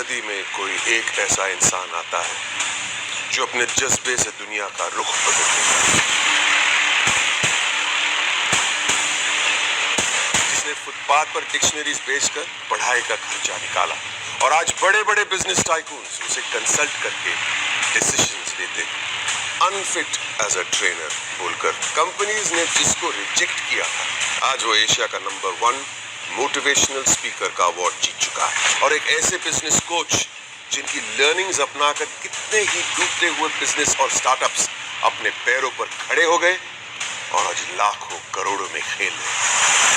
सदी में कोई एक ऐसा इंसान आता है जो अपने जज्बे से दुनिया का रुख बदल देता है, जिसने फुटपाथ पर डिक्शनरीज बेचकर पढ़ाई का खर्चा निकाला और आज बड़े बड़े बिजनेस टाइकून्स उसे कंसल्ट करके डिसीजंस देते हैं। अनफिट एज अ ट्रेनर बोलकर कंपनीज ने जिसको रिजेक्ट किया था, आज वो एशिया का नंबर 1 मोटिवेशनल स्पीकर का अवार्ड जीत चुका है। और एक ऐसे बिजनेस कोच जिनकी लर्निंग्स अपनाकर कितने ही डूबते हुए बिजनेस और स्टार्टअप्स अपने पैरों पर खड़े हो गए और आज लाखों करोड़ों में खेल रहे।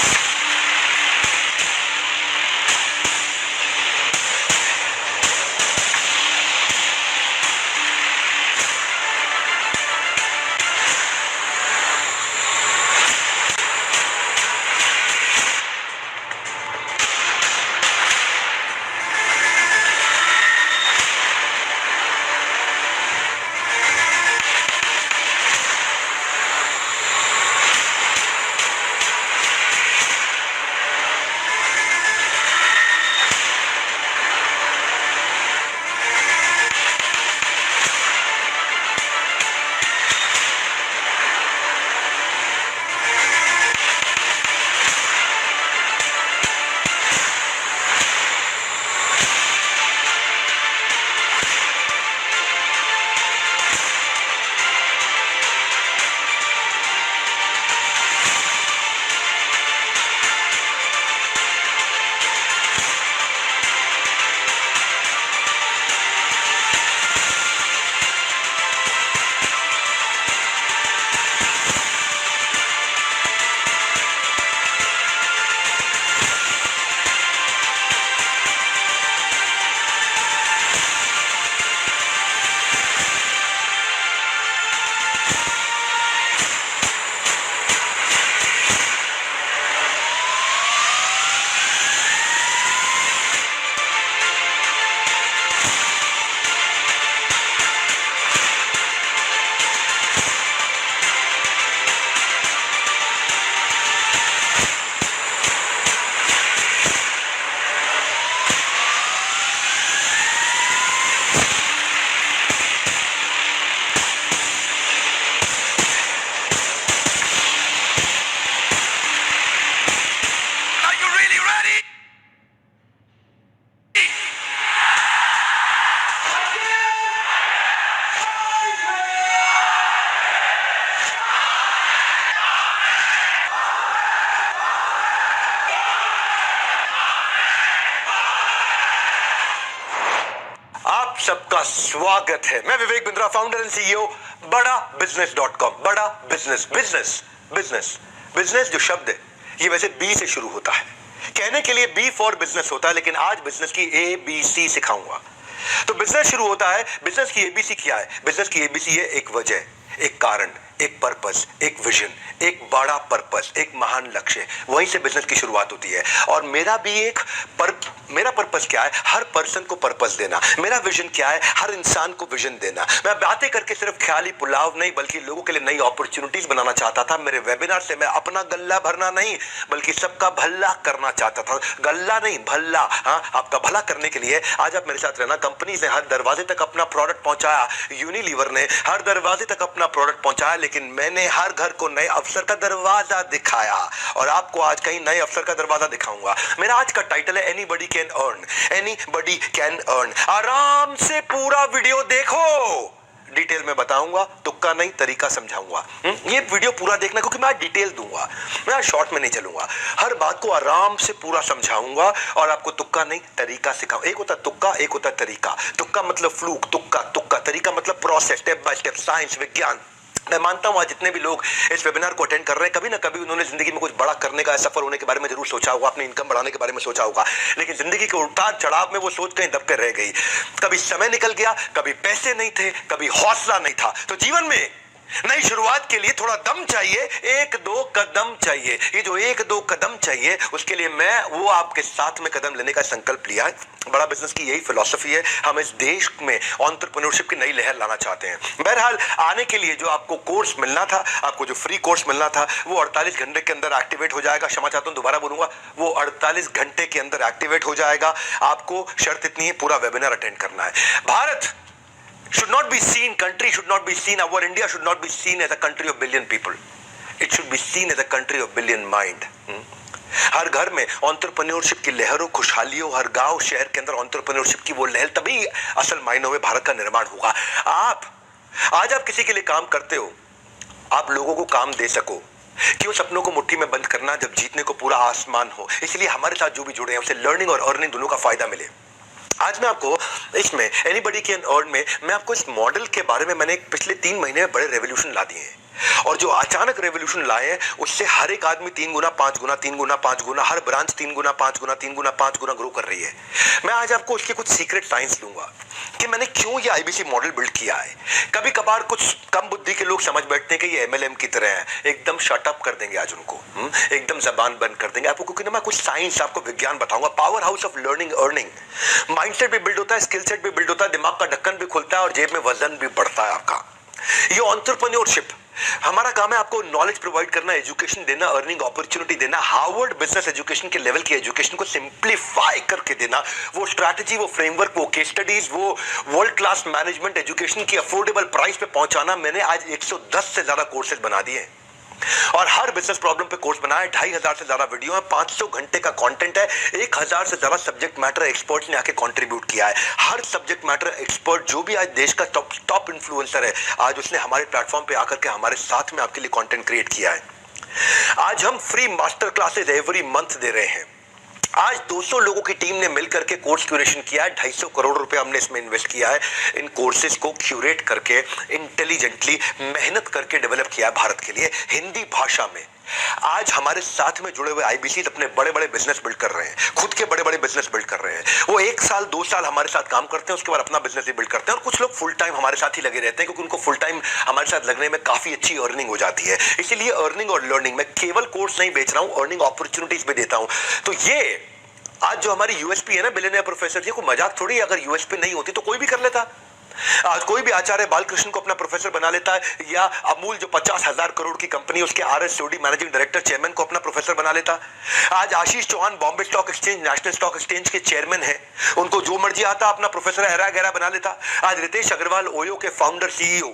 सबका स्वागत है। मैं Vivek Bindra, founder and CEO बड़ा बिजनेस.com। बड़ा बिजनेस बिजनेस बिजनेस बिजनेस जो शब्द है ये वैसे बी से शुरू होता है। कहने के लिए बी फॉर बिजनेस होता है, लेकिन आज बिजनेस की ABC सिखाऊंगा। तो बिजनेस शुरू होता है। बिजनेस की ABC क्या है? बिजनेस की ABC है एक वजह, एक कारण, एक पर्पस, एक विजन, एक बड़ा पर्पस, एक महान लक्ष्य। वहीं से बिजनेस की शुरुआत होती है। और मेरा भी मेरा पर्पस क्या है? हर पर्सन को पर्पस देना। मेरा विजन क्या है? हर इंसान को विजन देना। मैं बातें करके सिर्फ ख्याली पुलाव नहीं, बल्कि लोगों के लिए नई अपॉर्चुनिटीज बनाना चाहता था। मेरे वेबिनार से मैं अपना गल्ला भरना नहीं, बल्कि सबका भला करना चाहता था। गल्ला नहीं, भल्ला। हाँ, आपका भला करने के लिए आज आप मेरे साथ रहना। कंपनीज ने हर दरवाजे तक अपना प्रोडक्ट पहुंचाया, यूनिलीवर ने हर दरवाजे तक अपना प्रोडक्ट पहुंचाया, लेकिन मैंने हर घर को नए अवसर का दरवाजा दिखाया। और आपको आज कहीं नए अवसर का दरवाजा दिखाऊंगा। मेरा आज का टाइटल है anybody can earn. Anybody can earn. आराम से पूरा वीडियो देखो, डिटेल में बताऊंगा, तुक्का नहीं तरीका समझाऊंगा। ये वीडियो पूरा देखना, क्योंकि मैं डिटेल दूंगा, मैं शॉर्ट में नहीं चलूंगा। हर बात को आराम से पूरा समझाऊंगा और आपको तुक्का नहीं तरीका सिखाऊंगा। एक होता तुक्का, एक होता तरीका। तुक्का मतलब फ्लूक, तुक्का तरीका मतलब process, step by step, science, विज्ञान। मैं मानता हूं आज जितने भी लोग इस वेबिनार को अटेंड कर रहे हैं, कभी ना कभी उन्होंने जिंदगी में कुछ बड़ा करने का, सफल होने के बारे में जरूर सोचा होगा, अपनी इनकम बढ़ाने के बारे में सोचा होगा, लेकिन जिंदगी के उतार चढ़ाव में वो सोच कहीं दब कर रह गई। कभी समय निकल गया, कभी पैसे नहीं थे, कभी हौसला नहीं था। तो जीवन में नई शुरुआत के लिए थोड़ा दम चाहिए, एक दो कदम चाहिए। ये जो एक दो कदम चाहिए, उसके लिए मैं वो आपके साथ में कदम लेने का संकल्प लिया है। बड़ा बिजनेस की यही फिलॉसफी है। हम इस देश में एंटरप्रेन्योरशिप की नई लहर लाना चाहते हैं। बहरहाल आने के लिए जो आपको कोर्स मिलना था, आपको जो फ्री कोर्स मिलना था, वो 48 घंटे के अंदर एक्टिवेट हो जाएगा। क्षमा चाहता हूं, दोबारा बोलूंगा, वो 48 घंटे के अंदर एक्टिवेट हो जाएगा। आपको शर्त इतनी है, पूरा वेबिनार अटेंड करना है। Bharat should not be seen, country should not be seen, our India should not be seen as a country of billion people. It should be seen as a country of billion mind. हर घर में entrepreneurship की लहरों, खुशहालियों, हर गांव शहर के अंदर entrepreneurship की वो लहर, तभी असल मायनों में भारत का निर्माण होगा। आज आप किसी के लिए काम करते हो, आप लोगों को काम दे सको, क्यों सपनों को मुट्ठी में बंद करना जब जीतने को पूरा आसमान हो। इसलिए हमारे साथ जो भी जुड़े हैं उसे लर्निंग और अर्निंग दोनों का फायदा मिले। आज मैं आपको इसमें एनीबॉडी कैन अर्न में मैं आपको इस मॉडल के बारे में, मैंने पिछले 3 महीने में बड़े रेवोल्यूशन ला दिए हैं, और जो अचानक रेवोल्यूशन लाए हैं उससे हर एक आदमी 3 गुना 5 गुना 3 गुना 5 गुना, हर ब्रांच 3 गुना 5 गुना 3 गुना 5 गुना ग्रो कर रही है। मैं आज आपको उसके कुछ सीक्रेट साइंस लूंगा कि मैंने क्यों ये आईबीसी मॉडल बिल्ड किया है। कभी कभार कुछ कम बुद्धि के लोग समझ बैठते हैं कि ये एमएलएम की तरह है, एकदम शटअप कर देंगे आज उनको, एकदम जबान बंद कर देंगे आपको, क्योंकि मैं कुछ साइंस, आपको विज्ञान बताऊंगा। Power house of learning earning, mindset भी बिल्ड होता है, स्किल सेट भी बिल्ड होता है, दिमाग का ढक्कन भी खुलता है और जेब में वजन भी बढ़ता है आपका। ये एंटरप्रेन्योरशिप, हमारा काम है आपको नॉलेज प्रोवाइड करना, एजुकेशन देना, अर्निंग अपॉर्चुनिटी देना, हार्वर्ड बिजनेस एजुकेशन के लेवल की एजुकेशन को सिंप्लीफाई करके देना, वो स्ट्रैटेजी, वो फ्रेमवर्क, वो केस स्टडीज, वो वर्ल्ड क्लास मैनेजमेंट एजुकेशन की अफोर्डेबल प्राइस पे पहुंचाना। मैंने आज 110 से ज्यादा कोर्सेज बना दिए और हर बिजनेस प्रॉब्लम पे कोर्स बनाया। 2500 से ज्यादा वीडियो है, 500 घंटे का कंटेंट है, 1000 से ज्यादा सब्जेक्ट मैटर एक्सपर्ट्स ने आके कंट्रीब्यूट किया है। हर सब्जेक्ट मैटर एक्सपर्ट जो भी आज देश का टॉप इन्फ्लुएंसर है, आज उसने हमारे प्लेटफॉर्म पे आकर के हमारे साथ में आपके लिए कंटेंट क्रिएट किया है। आज हम free master classes every month दे रहे हैं। आज 200 लोगों की टीम ने मिलकर के कोर्स क्यूरेशन किया है। 250 करोड़ रुपए हमने इसमें इन्वेस्ट किया है, इन कोर्सेज को क्यूरेट करके इंटेलिजेंटली मेहनत करके डेवलप किया है भारत के लिए हिंदी भाषा में। आज हमारे साथ में जुड़े हुए आईबीसी अपने बड़े बड़े बिजनेस बिल्ड कर रहे हैं, खुद के बड़े बड़े बिजनेस बिल्ड कर रहे हैं। वो 1 साल 2 साल हमारे साथ काम करते हैं, उसके बाद अपना बिजनेस भी बिल्ड करते हैं। और कुछ लोग फुल टाइम हमारे साथ ही लगे रहते हैं, क्योंकि उनको फुल टाइम हमारे साथ लगने में काफी अच्छी अर्निंग हो जाती है। इसीलिए अर्निंग और लर्निंग, मैं केवल कोर्स नहीं बेच रहा हूं, अर्निंग अपॉर्चुनिटीज भी देता हूं। तो ये आज जो हमारी यूएसपी है ना, बिलियनियर प्रोफेसर जी, कोई मजाक थोड़ी। अगर यूएसपी नहीं होती तो कोई भी कर लेता। आज कोई भी आचार्य बालकृष्ण को अपना प्रोफेसर बना लेता है, या अमूल जो 50,000 करोड़ की कंपनी, उसके आरएसओडी मैनेजिंग डायरेक्टर चेयरमैन को अपना प्रोफेसर बना लेता। आज Ashish Chauhan Bombay stock exchange, national stock exchange के चेयरमैन है, उनको जो मर्जी आता अपना प्रोफेसर हरा गहरा बना लेता। आज रितेश अग्रवाल, ओयो के फाउंडर सीईओ,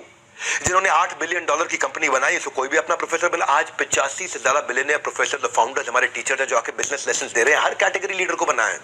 जिन्होंने $8 बिलियन की कंपनी बनाई, इसको कोई भी अपना प्रोफेसर बना। आज 85 से ज्यादा बिलियनियर प्रोफेसर, फाउंडर्स, हमारे टीचर है जो आके बिजनेस लेसन दे रहे हैं, हर कैटेगरी लीडर को बनाए।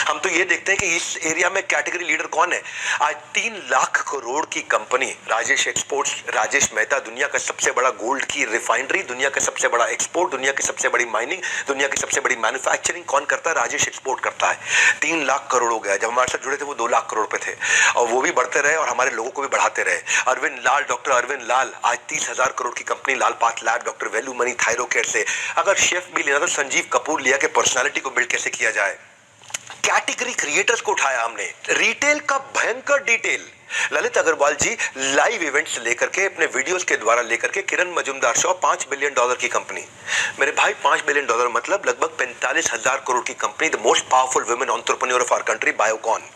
हम तो ये देखते हैं कि इस एरिया में कैटेगरी लीडर कौन है। आज 3 लाख करोड़ की कंपनी राजेश एक्सपोर्ट्स, राजेश मेहता, दुनिया का सबसे बड़ा गोल्ड की रिफाइनरी, दुनिया का सबसे बड़ा एक्सपोर्ट, दुनिया की सबसे बड़ी माइनिंग, दुनिया की सबसे बड़ी मैन्युफैक्चरिंग कौन करता है? राजेश एक्सपोर्ट करता है। 3 लाख करोड़ हो गया। जब हमारे साथ जुड़े थे वो 2 लाख करोड़ पे थे, और वो भी बढ़ते रहे और हमारे लोगों को भी बढ़ाते रहे। अरविंद लाल, डॉक्टर अरविंद लाल, आज 30,000 करोड़ की company Lal path lab, doctor value money Thyrocare से। अगर शेफ भी लेना तो संजीव कपूर लिया कि पर्सनालिटी को बिल्ड कैसे किया जाए। कैटेगरी क्रिएटर्स को उठाया हमने, रिटेल का भयंकर detail. Lalit Agarwal ji live events लेकर के, अपने वीडियोस के द्वारा लेकर के, किरण मजुमदार शो, $5 बिलियन की कंपनी। मेरे भाई, $5 बिलियन मतलब लगभग 45,000 करोड़ की company, the most powerful women entrepreneur of our country, Biocon.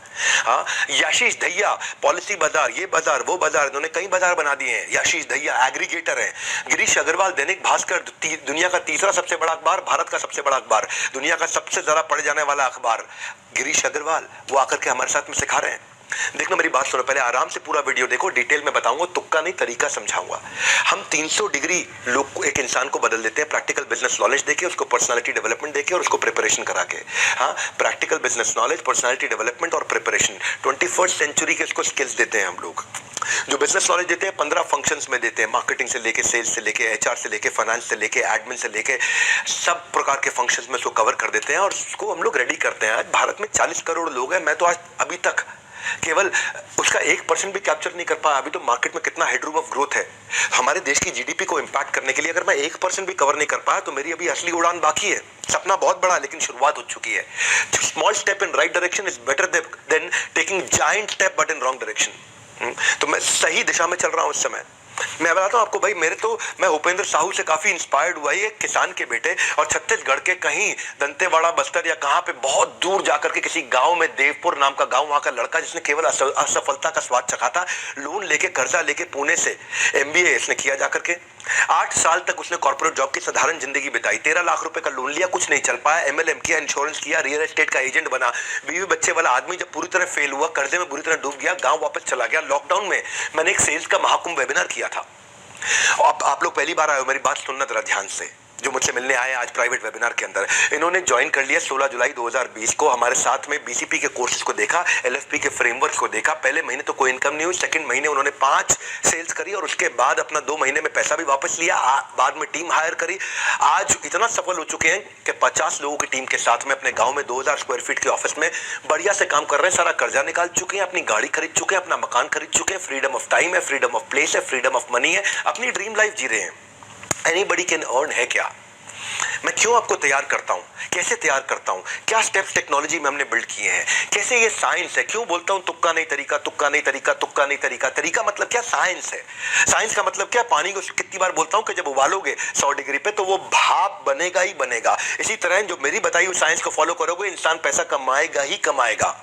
हाँ, याशीष दहिया, पॉलिसी बाजार, ये बाजार, वो बाजार, इन्होंने कई बाजार बना दिए हैं। याशीष दहिया एग्रीगेटर हैं। गिरीश अग्रवाल, दैनिक भास्कर, दुनिया का 3रा सबसे बड़ा अखबार, भारत का सबसे बड़ा अखबार, दुनिया का सबसे ज्यादा पढ़े जाने वाला अखबार, गिरीश अग्रवाल, वो आकर के हमारे साथ में सिखा रहे हैं। देखना, मेरी बात सुनो, पहले आराम से पूरा वीडियो देखो, डिटेल में बताऊंगा, तुक्का नहीं तरीका समझाऊंगा। हम 300 डिग्री लोग को, एक इंसान को बदल देते हैं, प्रैक्टिकल बिजनेस नॉलेज देके, उसको पर्सनालिटी डेवलपमेंट देके और उसको प्रिपरेशन करा के। हाँ, practical business knowledge, personality development और प्रिपरेशन, 21st सेंचुरी के इसको स्किल्स देते हैं हम लोग। जो बिजनेस नॉलेज देते हैं 15 फंक्शंस में देते हैं, मार्केटिंग से लेके, सेल्स से लेके, एचआर से लेके, फाइनेंस से लेके, एडमिन से लेके, सब प्रकार के फंक्शंस में उसको कवर कर देते हैं और उसको हम लोग रेडी करते हैं। आज भारत में 40 करोड़ लोग हैं, मैं तो आज अभी तक केवल उसका 1% भी कैप्चर नहीं कर पाया। अभी तो मार्केट में कितना हेडरूम ऑफ ग्रोथ है। हमारे देश की जीडीपी को इंपैक्ट करने के लिए अगर मैं 1% भी कवर नहीं कर पाया तो मेरी अभी असली उड़ान बाकी है। सपना बहुत बड़ा है लेकिन शुरुआत हो चुकी है। Small step in right direction is better than taking giant step but in wrong direction. तो मैं सही दिशा में चल रहा हूं इस समय। मैं बताता हूँ आपको भाई, मैं भूपेंद्र साहू से काफी इंस्पायर्ड हुआ। ये किसान के बेटे और छत्तीसगढ़ के कहीं दंतेवाड़ा, बस्तर या कहां पे बहुत दूर जाकर के किसी गांव में, देवपुर नाम का गांव, वहां का लड़का जिसने केवल असफलता का स्वाद चखा था, लोन लेके, कर्जा लेके पुणे से MBA इसने किया जाकर के। 8 साल तक उसने कॉर्पोरेट जॉब की साधारण जिंदगी बिताई। 13 लाख रुपए का लोन लिया, कुछ नहीं चल पाया। MLM किया, इंश्योरेंस किया, रियल एस्टेट का एजेंट बना। बीवी बच्चे वाला आदमी जब पूरी तरह फेल हुआ, कर्जे में बुरी तरह डूब गया, गांव वापस चला गया। लॉकडाउन में मैंने एक सेल्स का महाकुंभ वेबिनार किया था। आप लोग पहली बार आए हो, मेरी बात सुनना जरा ध्यान से, जो मुझसे मिलने आए आज प्राइवेट वेबिनार के अंदर। इन्होंने ज्वाइन कर लिया 16 जुलाई 2020 को। हमारे साथ में BCP के कोर्सेज को देखा, LFP के फ्रेमवर्क को देखा। पहले महीने तो कोई इनकम नहीं हुई, सेकंड महीने उन्होंने 5 सेल्स करी और उसके बाद अपना 2 महीने में पैसा भी वापस लिया। बाद में टीम हायर करी। आज इतना सफल हो चुके हैं कि 50 लोगों की टीम के साथ में अपने गाँव में 2000 स्क्वायर फीट के ऑफिस में बढ़िया से काम कर रहे हैं। सारा कर्जा निकाल चुके हैं, अपनी गाड़ी खरीद चुके हैं, अपना मकान खरीद चुके हैं। फ्रीडम ऑफ टाइम है, फ्रीडम ऑफ प्लेस है, फ्रीडम ऑफ मनी है, अपनी ड्रीम लाइफ जी रहे हैं। एनीबडी कैन अर्न है क्या? मैं क्यों आपको तैयार करता हूं, कैसे तैयार करता हूं, क्या स्टेप्स टेक्नोलॉजी में हमने बिल्ड किए हैं, कैसे ये साइंस है। क्यों बोलता हूं तुक्का नहीं तरीका, तुक्का नहीं तरीका, तुक्का नहीं तरीका। तरीका मतलब क्या? साइंस है। साइंस का मतलब क्या? पानी को कितनी बार बोलता हूं कि जब उबालोगे 100 डिग्री पे तो वो भाप बनेगा ही बनेगा। इसी तरह जो मेरी बताई हुई साइंस को फॉलो करोगे, इंसान पैसा कमाएगा ही कमाएगा।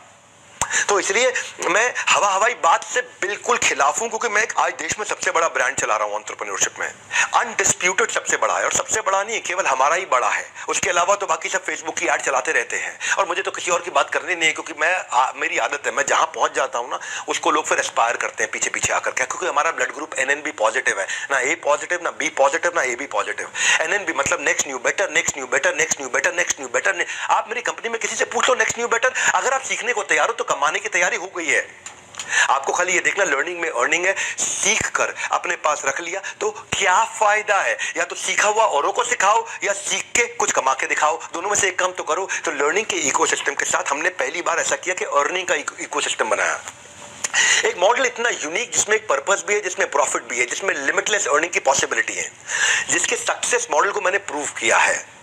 तो इसलिए मैं हवाई बात से बिल्कुल खिलाफ हूं, क्योंकि मैं आज देश में सबसे बड़ा ब्रांड चला रहा हूं एंटरप्रेन्योरशिप में। अनडिस्प्यूटेड सबसे बड़ा है, और सबसे बड़ा नहीं केवल हमारा ही बड़ा है, उसके अलावा तो बाकी सब फेसबुक की ऐड चलाते रहते हैं। और मुझे तो किसी और की बात करनी नहीं है, क्योंकि मेरी आदत है, मैं जहां पहुंच जाता हूं ना, उसको लोग फिर एस्पायर करते हैं पीछे पीछे आकर के, क्योंकि हमारा ब्लड ग्रुप NNB पॉजिटिव है, ना A पॉजिटिव, ना B पॉजिटिव, ना AB पॉजिटिव। NNB मतलब next new better, next new better, next new better, next new better. आप मेरी कंपनी में किसी से पूछ लो नेक्स्ट न्यू बेटर, अगर आप सीखने को तैयार हो तो कमाने की तैयारी हो गई है। आपको खाली ये देखना लर्निंग में अर्निंग है। सीख कर अपने पास रख लिया तो क्या फायदा है? या तो सीखा हुआ औरों को सिखाओ, या सीख के कुछ कमा के दिखाओ। दोनों में से एक काम तो करो। तो लर्निंग के इकोसिस्टम के साथ हमने पहली बार ऐसा किया कि अर्निंग का इकोसिस्टम बनाया। एक मॉडल इतना यूनिक, जिसमें एक पर्पस भी है, जिसमें प्रॉफिट भी है, जिसमें लिमिटलेस अर्निंग की पॉसिबिलिटी है, जिसके सक्सेस मॉडल को मैंने प्रूव किया है।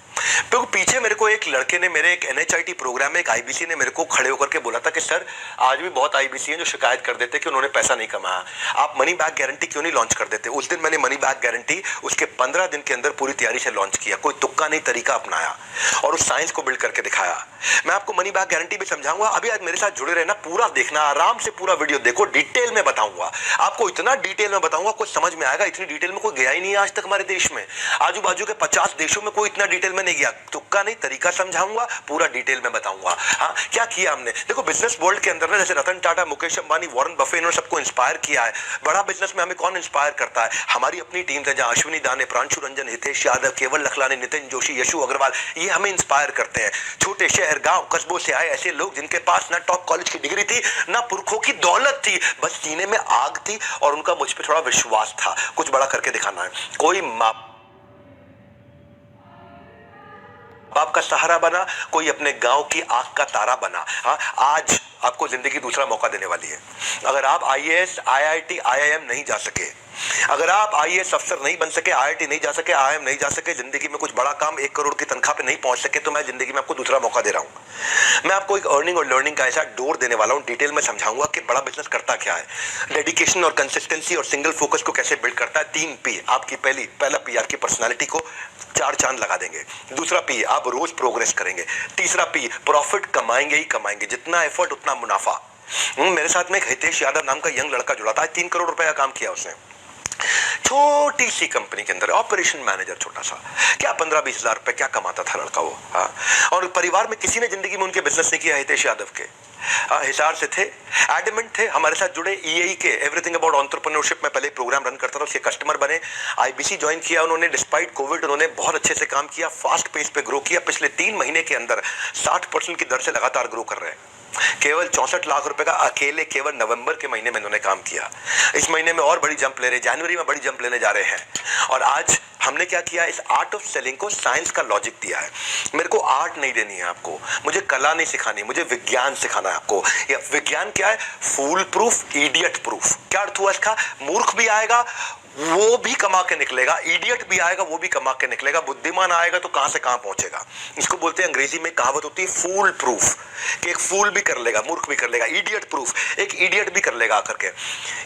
तो पीछे मेरे को एक लड़के ने, मेरे एक NHIT प्रोग्राम में एक IBC ने मेरे को खड़े होकर के बोला था कि सर, आज भी बहुत IBC हैं जो शिकायत कर देते कि उन्होंने पैसा नहीं कमाया, आप मनी बैक गारंटी क्यों नहीं लॉन्च कर देते? उस दिन मैंने मनी बैक गारंटी उसके 15 दिन के अंदर पूरी तैयारी से लॉन्च किया। कोई तुक्का नहीं तरीका अपनाया और उस साइंस को बिल्ड करके दिखाया। मैं आपको मनी बैक गारंटी भी समझाऊंगा। अभी आज मेरे साथ जुड़े रहना, पूरा देखना, आराम से पूरा वीडियो देखो, डिटेल में बताऊंगा आपको, इतना डिटेल में बताऊंगा कुछ समझ में आएगा। इतनी डिटेल में कोई गया ही नहीं है आज तक हमारे देश में। आजू बाजू के 50 देशों में कोई इतना डिटेल में नहीं गया। तुक्का नहीं तरीका समझाऊंगा, पूरा डिटेल में बताऊंगा। हाँ, क्या किया हमने? देखो, बिजनेस वर्ल्ड के अंदर ना, जैसे रतन टाटा, मुकेश अंबानी, वॉरेन बफे, इन्होंने सबको इंस्पायर किया है। बड़ा बिजनेस में हमें कौन इंस्पायर करता है? हमारी अपनी टीम है, जहां अश्विनी दाने, प्रांशु रंजन, हितेश यादव, केवल लखलानी, नितिन जोशी, यशु अग्रवाल, ये हमें इंस्पायर करते हैं। छोटे शहर, गांव, कस्बों से आए ऐसे लोग जिनके पास ना टॉप कॉलेज की डिग्री थी, ना पुरखों की दौलत थी, बस सीने में आग थी और उनका मुझ पर थोड़ा विश्वास था। कुछ बड़ा करके दिखाना है। कोई बाप का सहारा बना, कोई अपने गांव की आंख का तारा बना। हाँ, आज आपको जिंदगी दूसरा मौका देने वाली है। अगर आप IAS, IIT, IIM नहीं जा सके, अगर आप IAS अफसर नहीं बन सके, IIT नहीं जा सके, IIM नहीं जा सके, जिंदगी में कुछ बड़ा काम 1 करोड़ की तनख्वाह पे नहीं पहुंच सके, तो मैं जिंदगी में आपको दूसरा मौका दे रहा हूं। मैं आपको एक अर्निंग और लर्निंग का ऐसा डोर देने वाला हूं, डिटेल में समझाऊंगा कि बड़ा बिजनेस करता क्या है, डेडिकेशन और कंसिस्टेंसी और सिंगल फोकस को कैसे बिल्ड करता है। 3 P आपकी, पहला P आपकी पर्सनालिटी को 4 चांद लगा देंगे। दूसरा P, आप रोज प्रोग्रेस करेंगे। तीसरा P, प्रॉफिट कमाएंगे ही कमाएंगे, जितना एफर्ट उतना मुनाफा। मेरे साथ में एक हितेश यादव नाम का यंग लड़का जुड़ा था, 3 करोड़ रुपए का काम किया उसने, छोटी सी कंपनी के अंदर ऑपरेशन मैनेजर, छोटा सा, क्या 15-20 हजार रुपए क्या कमाता था लड़का वो। हाँ, और परिवार में किसी ने जिंदगी में उनके बिजनेस नहीं किया हितेश यादव के। हिसार से थे, एडमेंट थे, हमारे साथ जुड़े। EAE के एवरीथिंग अबाउट एंटरप्रेन्योरशिप में पहले प्रोग्राम रन करता था, उसके कस्टमर बने। IBC ज्वाइन किया उन्होंने, डिस्पाइट कोविड उन्होंने बहुत अच्छे से काम किया, फास्ट पेस पे ग्रो किया। पिछले 3 महीने के अंदर 60% की दर से लगातार ग्रो कर रहे हैं। केवल 64 लाख रुपए का अकेले केवल नवंबर के महीने में इन्होंने काम किया। इस महीने में और बड़ी जंप ले रहे, जनवरी में बड़ी जंप लेने जा रहे हैं। और आज हमने क्या किया, इस आर्ट ऑफ सेलिंग को साइंस का लॉजिक दिया है। मेरे को आर्ट नहीं देनी है आपको, मुझे कला नहीं सिखानी, मुझे विज्ञान सिखाना है आपको। या विज्ञान क्या है? फूल प्रूफ, इडियट प्रूफ। क्या अर्थ हुआ इसका? मूर्ख भी आएगा, वो भी कमा के निकलेगा, इडियट भी आएगा वो भी कमा के निकलेगा, बुद्धिमान आएगा तो कहां से कहां पहुंचेगा। इसको बोलते हैं, अंग्रेजी में कहावत होती है फूल प्रूफ, कि एक फूल भी कर लेगा, मूर्ख भी कर लेगा, इडियट प्रूफ, एक इडियट भी कर लेगा आकर के।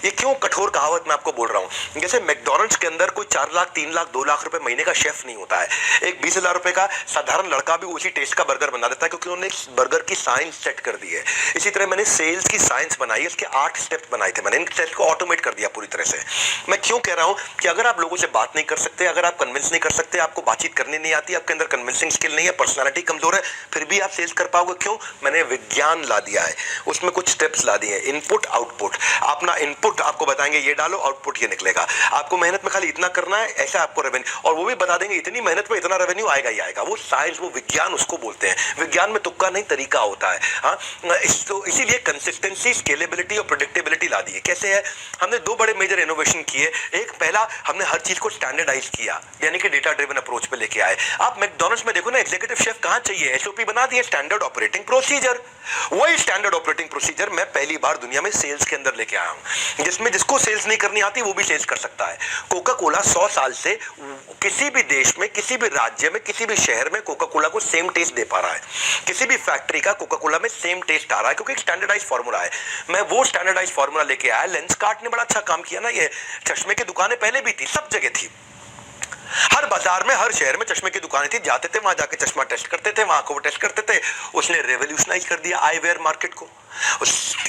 ये क्यों कठोर कहावत मैं आपको बोल रहा हूं? जैसे मैकडॉनल्ड्स के अंदर कोई 4 लाख 3 लाख 2 लाख रुपए महीने का शेफ नहीं होता है, एक 20,000 रुपए का साधारण लड़का भी उसी टेस्ट का बर्गर बना देता है, क्योंकि उन्होंने बर्गर की साइंस सेट कर दी है। इसी तरह मैंने सेल्स की साइंस बनाई है, इसके 8 स्टेप्स बनाए थे मैंने, इन स्टेप्स को ऑटोमेट कर दिया पूरी तरह से। मैं क्यों कह रहा हूं कि अगर आप लोगों से बात नहीं कर सकते, अगर आप कन्विंस नहीं कर सकते, आपको बातचीत करनी नहीं आती, आपके अंदर कन्विंसिंग स्किल नहीं है, पर्सनालिटी कमजोर है, फिर भी आप सेल्स कर पाओगे। क्यों? मैंने विज्ञान ला दिया है, उसमें कुछ स्टेप्स ला दिए, इनपुट आउटपुट। अपना इनपुट आपको बताएंगे ये डालो, आउटपुट ये निकलेगा। आपको मेहनत में खाली इतना करना है, ऐसा आपको रेवेन्यू, और वो भी बता देंगे इतनी मेहनत में इतना रेवेन्यू आएगा ही आएगा। वो साइंस, वो विज्ञान उसको बोलते हैं। विज्ञान में तुक्का नहीं, तरीका होता है। हाँ, इसीलिए कंसिस्टेंसी, स्केलेबिलिटी और प्रेडिक्टेबिलिटी ला दी है। कैसे है? हमने 2 बड़े मेजर इनोवेशन किए। एक, पहला हमने हर चीज को स्टैंडर्डाइज किया, यानी कि डेटा ड्रिवन अप्रोच पे लेके आए। आप मैकडॉनल्ड्स में देखो ना, एग्जीक्यूटिव शेफ कहां चाहिए? एसओपी बना दिए, स्टैंडर्ड ऑपरेटिंग प्रोसीजर। वही स्टैंडर्ड ऑपरेटिंग प्रोसीजर मैं पहली बार दुनिया में सेल्स के अंदर लेके आया हूं, जिसमें जिसको सेल्स नहीं करनी आती वो भी सेल्स कर सकता है। कोका कोला 100 साल से किसी भी देश में, किसी भी राज्य में, किसी भी शहर में कोका कोला को सेम टेस्ट दे पा रहा है। किसी भी फैक्ट्री का कोका कोला में सेम टेस्ट आ रहा है, क्योंकि एक स्टैंडर्डाइज फॉर्मूला है। मैं वो स्टैंडर्डाइज फॉर्मूला लेके आया। लेंसकार्ट ने बड़ा अच्छा काम किया ना, ये चश्मे की दुकानें पहले भी थी, सब जगह थी, हर बाजार में, हर शहर में चश्मे की दुकानें थी, जाते थे वहां जाके चश्मा टेस्ट करते थे, वहां को टेस्ट करते थे। उसने रेवोल्यूशनाइज कर दिया आईवेयर मार्केट को,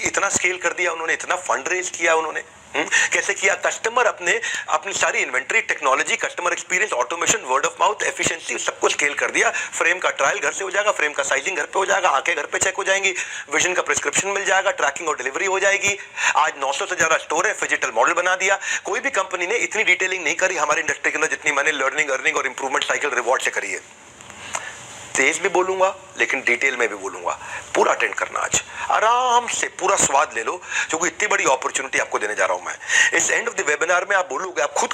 इतना स्केल कर दिया उन्होंने, इतना फंड रेज किया उन्होंने। कैसे किया? कस्टमर अपनी सारी inventory, technology, customer experience, automation, word of mouth, efficiency, सबको स्केल कर दिया। फ्रेम का ट्रायल घर से हो जाएगा, फ्रेम का साइजिंग घर पे हो जाएगा, आंखें घर पे चेक हो जाएंगी, विजन का प्रिस्क्रिप्शन मिल जाएगा, ट्रैकिंग और डिलीवरी हो जाएगी। आज 900 से ज्यादा स्टोर है, डिजिटल मॉडल बना दिया। कोई भी कंपनी ने इतनी डिटेलिंग नहीं करी हमारी इंडस्ट्री के अंदर जितनी मैंने लर्निंग, अर्निंग और इंप्रूवमेंट साइकिल रिवॉर्ड से करी है। तेज भी बोलूंगा लेकिन डिटेल में भी बोलूंगा। पूरा अटेंड करना, आज आराम से पूरा स्वाद ले लो, क्योंकि इतनी बड़ी अपॉर्चुनिटी आपको देने जा रहा हूं मैं। इस एंड ऑफ द वेबिनार में आप बोलोगे, आप खुद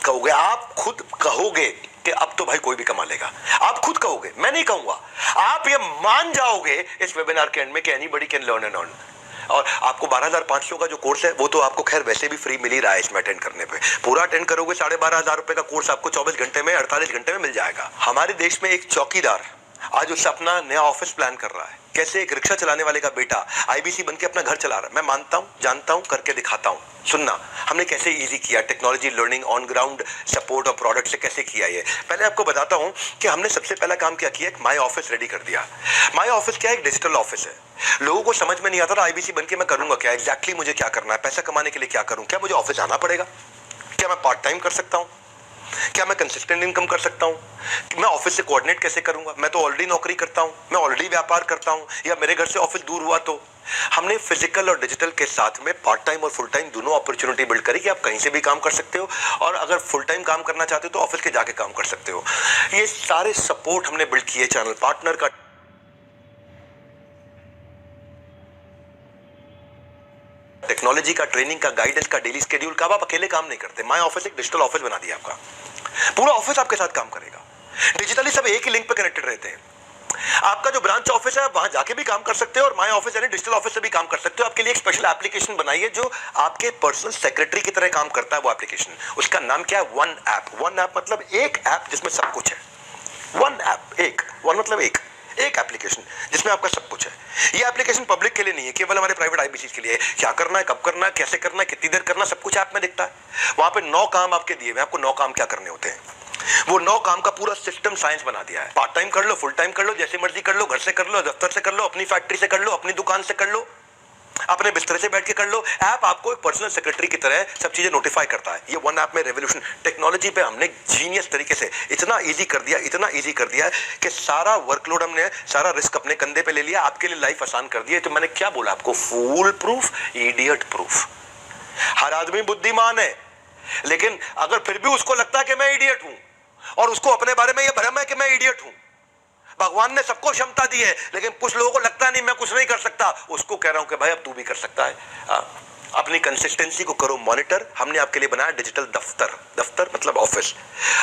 कहोगे कि अब तो भाई कोई भी कमा लेगा। आप खुद कहोगे, मैं नहीं कहूंगा। आप ये मान जाओगे इस वेबिनार के एंड में कि anybody can learn and earn. और आपको 12,500 का जो कोर्स है वो तो आपको खैर वैसे भी फ्री मिल ही रहा है इसमें अटेंड करने पे। पूरा अटेंड करोगे 12,500 रुपए का कोर्स आपको 24 घंटे में, 48 घंटे में मिल जाएगा। हमारे देश में एक चौकीदार आज उससे अपना नया ऑफिस प्लान कर रहा है। कैसे? एक रिक्शा चलाने वाले का बेटा आईबीसी बनके अपना घर चला रहा है। मैं मानता हूं, जानता हूं, करके दिखाता हूं। सुनना, हमने कैसे इजी किया, technology, learning, on ground support और प्रोडक्ट से कैसे किया। ये पहले आपको बताता हूं कि हमने सबसे पहला काम क्या किया, माई ऑफिस रेडी कर दिया। माई ऑफिस क्या है? एक डिजिटल ऑफिस है। लोगों को समझ में नहीं आता था आईबीसी बनके मैं करूंगा क्या, एग्जैक्टली मुझे क्या करना है, पैसा कमाने के लिए क्या करूं, क्या मुझे ऑफिस आना पड़ेगा, क्या मैं पार्ट टाइम कर सकता हूं, क्या मैं कंसिस्टेंट इनकम कर सकता हूं, मैं ऑफिस से कोऑर्डिनेट कैसे करूंगा, मैं तो ऑलरेडी नौकरी करता हूं, मैं ऑलरेडी व्यापार करता हूं, या मेरे घर से ऑफिस दूर हुआ तो। हमने फिजिकल और डिजिटल के साथ में पार्ट टाइम और फुल टाइम दोनों अपॉर्चुनिटी बिल्ड करी कि आप कहीं से भी काम कर सकते हो, और अगर फुल टाइम काम करना चाहते हो तो ऑफिस के जाके काम कर सकते हो। ये सारे सपोर्ट हमने बिल्ड किए, चैनल पार्टनर का, टेक्नोलॉजी का, ट्रेनिंग का, गाइडेंस का, डेली शेड्यूल का। आप अकेले काम नहीं करते। माई ऑफिस एक डिजिटल ऑफिस बना दिया आपका, पूरा ऑफिस आपके साथ काम करेगा। डिजिटली सब एक ही लिंक पे कनेक्टेड रहते हैं। आपका जो ब्रांच ऑफिस है वहां जाके भी काम कर सकते हो, और माई ऑफिस यानी डिजिटल ऑफिस से भी काम कर सकते हो। आपके लिए एक स्पेशल एप्लीकेशन बनाई है जो आपके पर्सनल सेक्रेटरी की तरह काम करता है। वो एप्लीकेशन, उसका नाम क्या है? One app. वन ऐप मतलब एक ऐप जिसमें सब कुछ है। वन ऐप, एक, वन मतलब एक एप्लीकेशन जिसमें आपका सब कुछ है। ये एप्लीकेशन पब्लिक के लिए नहीं है, केवल हमारे प्राइवेट आईबीसी के लिए है। क्या करना है, कब करना है, कैसे करना है, कितनी देर करना, सब कुछ ऐप में दिखता है। वहां पे 9 काम आपके दिए हुए, आपको 9 काम क्या करने होते हैं। वो 9 काम का पूरा सिस्टम साइंस बना दिया है। पार्ट टाइम कर लो, फुल टाइम कर लो, जैसे मर्जी कर लो, घर से कर लो, दफ्तर से कर लो, अपनी फैक्ट्री से कर लो, अपनी दुकान से कर लो, अपने बिस्तर से बैठ के कर लो। ऐप आपको एक पर्सनल सेक्रेटरी की तरह सब चीजें नोटिफाई करता है। ये वन ऐप में रेवोल्यूशन, टेक्नोलॉजी पे हमने जीनियस तरीके से इतना इजी कर दिया, इतना इजी कर दिया कि सारा वर्कलोड हमने, सारा रिस्क अपने कंधे पे ले लिया, आपके लिए लाइफ आसान कर दी। तो मैंने क्या बोला आपको? फूल प्रूफ, इडियट प्रूफ। हर आदमी बुद्धिमान है, लेकिन अगर फिर भी उसको लगता है कि मैं इडियट हूं, और उसको अपने बारे में यह भ्रम है कि मैं इडियट हूं। भगवान ने सबको क्षमता दी है, लेकिन कुछ लोगों को लगता नहीं मैं कुछ नहीं कर सकता। उसको कह रहा हूं कि भाई अब तू भी कर सकता है। अपनी कंसिस्टेंसी को करो मॉनिटर। हमने आपके लिए बनाया डिजिटल दफ्तर। दफ्तर मतलब ऑफिस।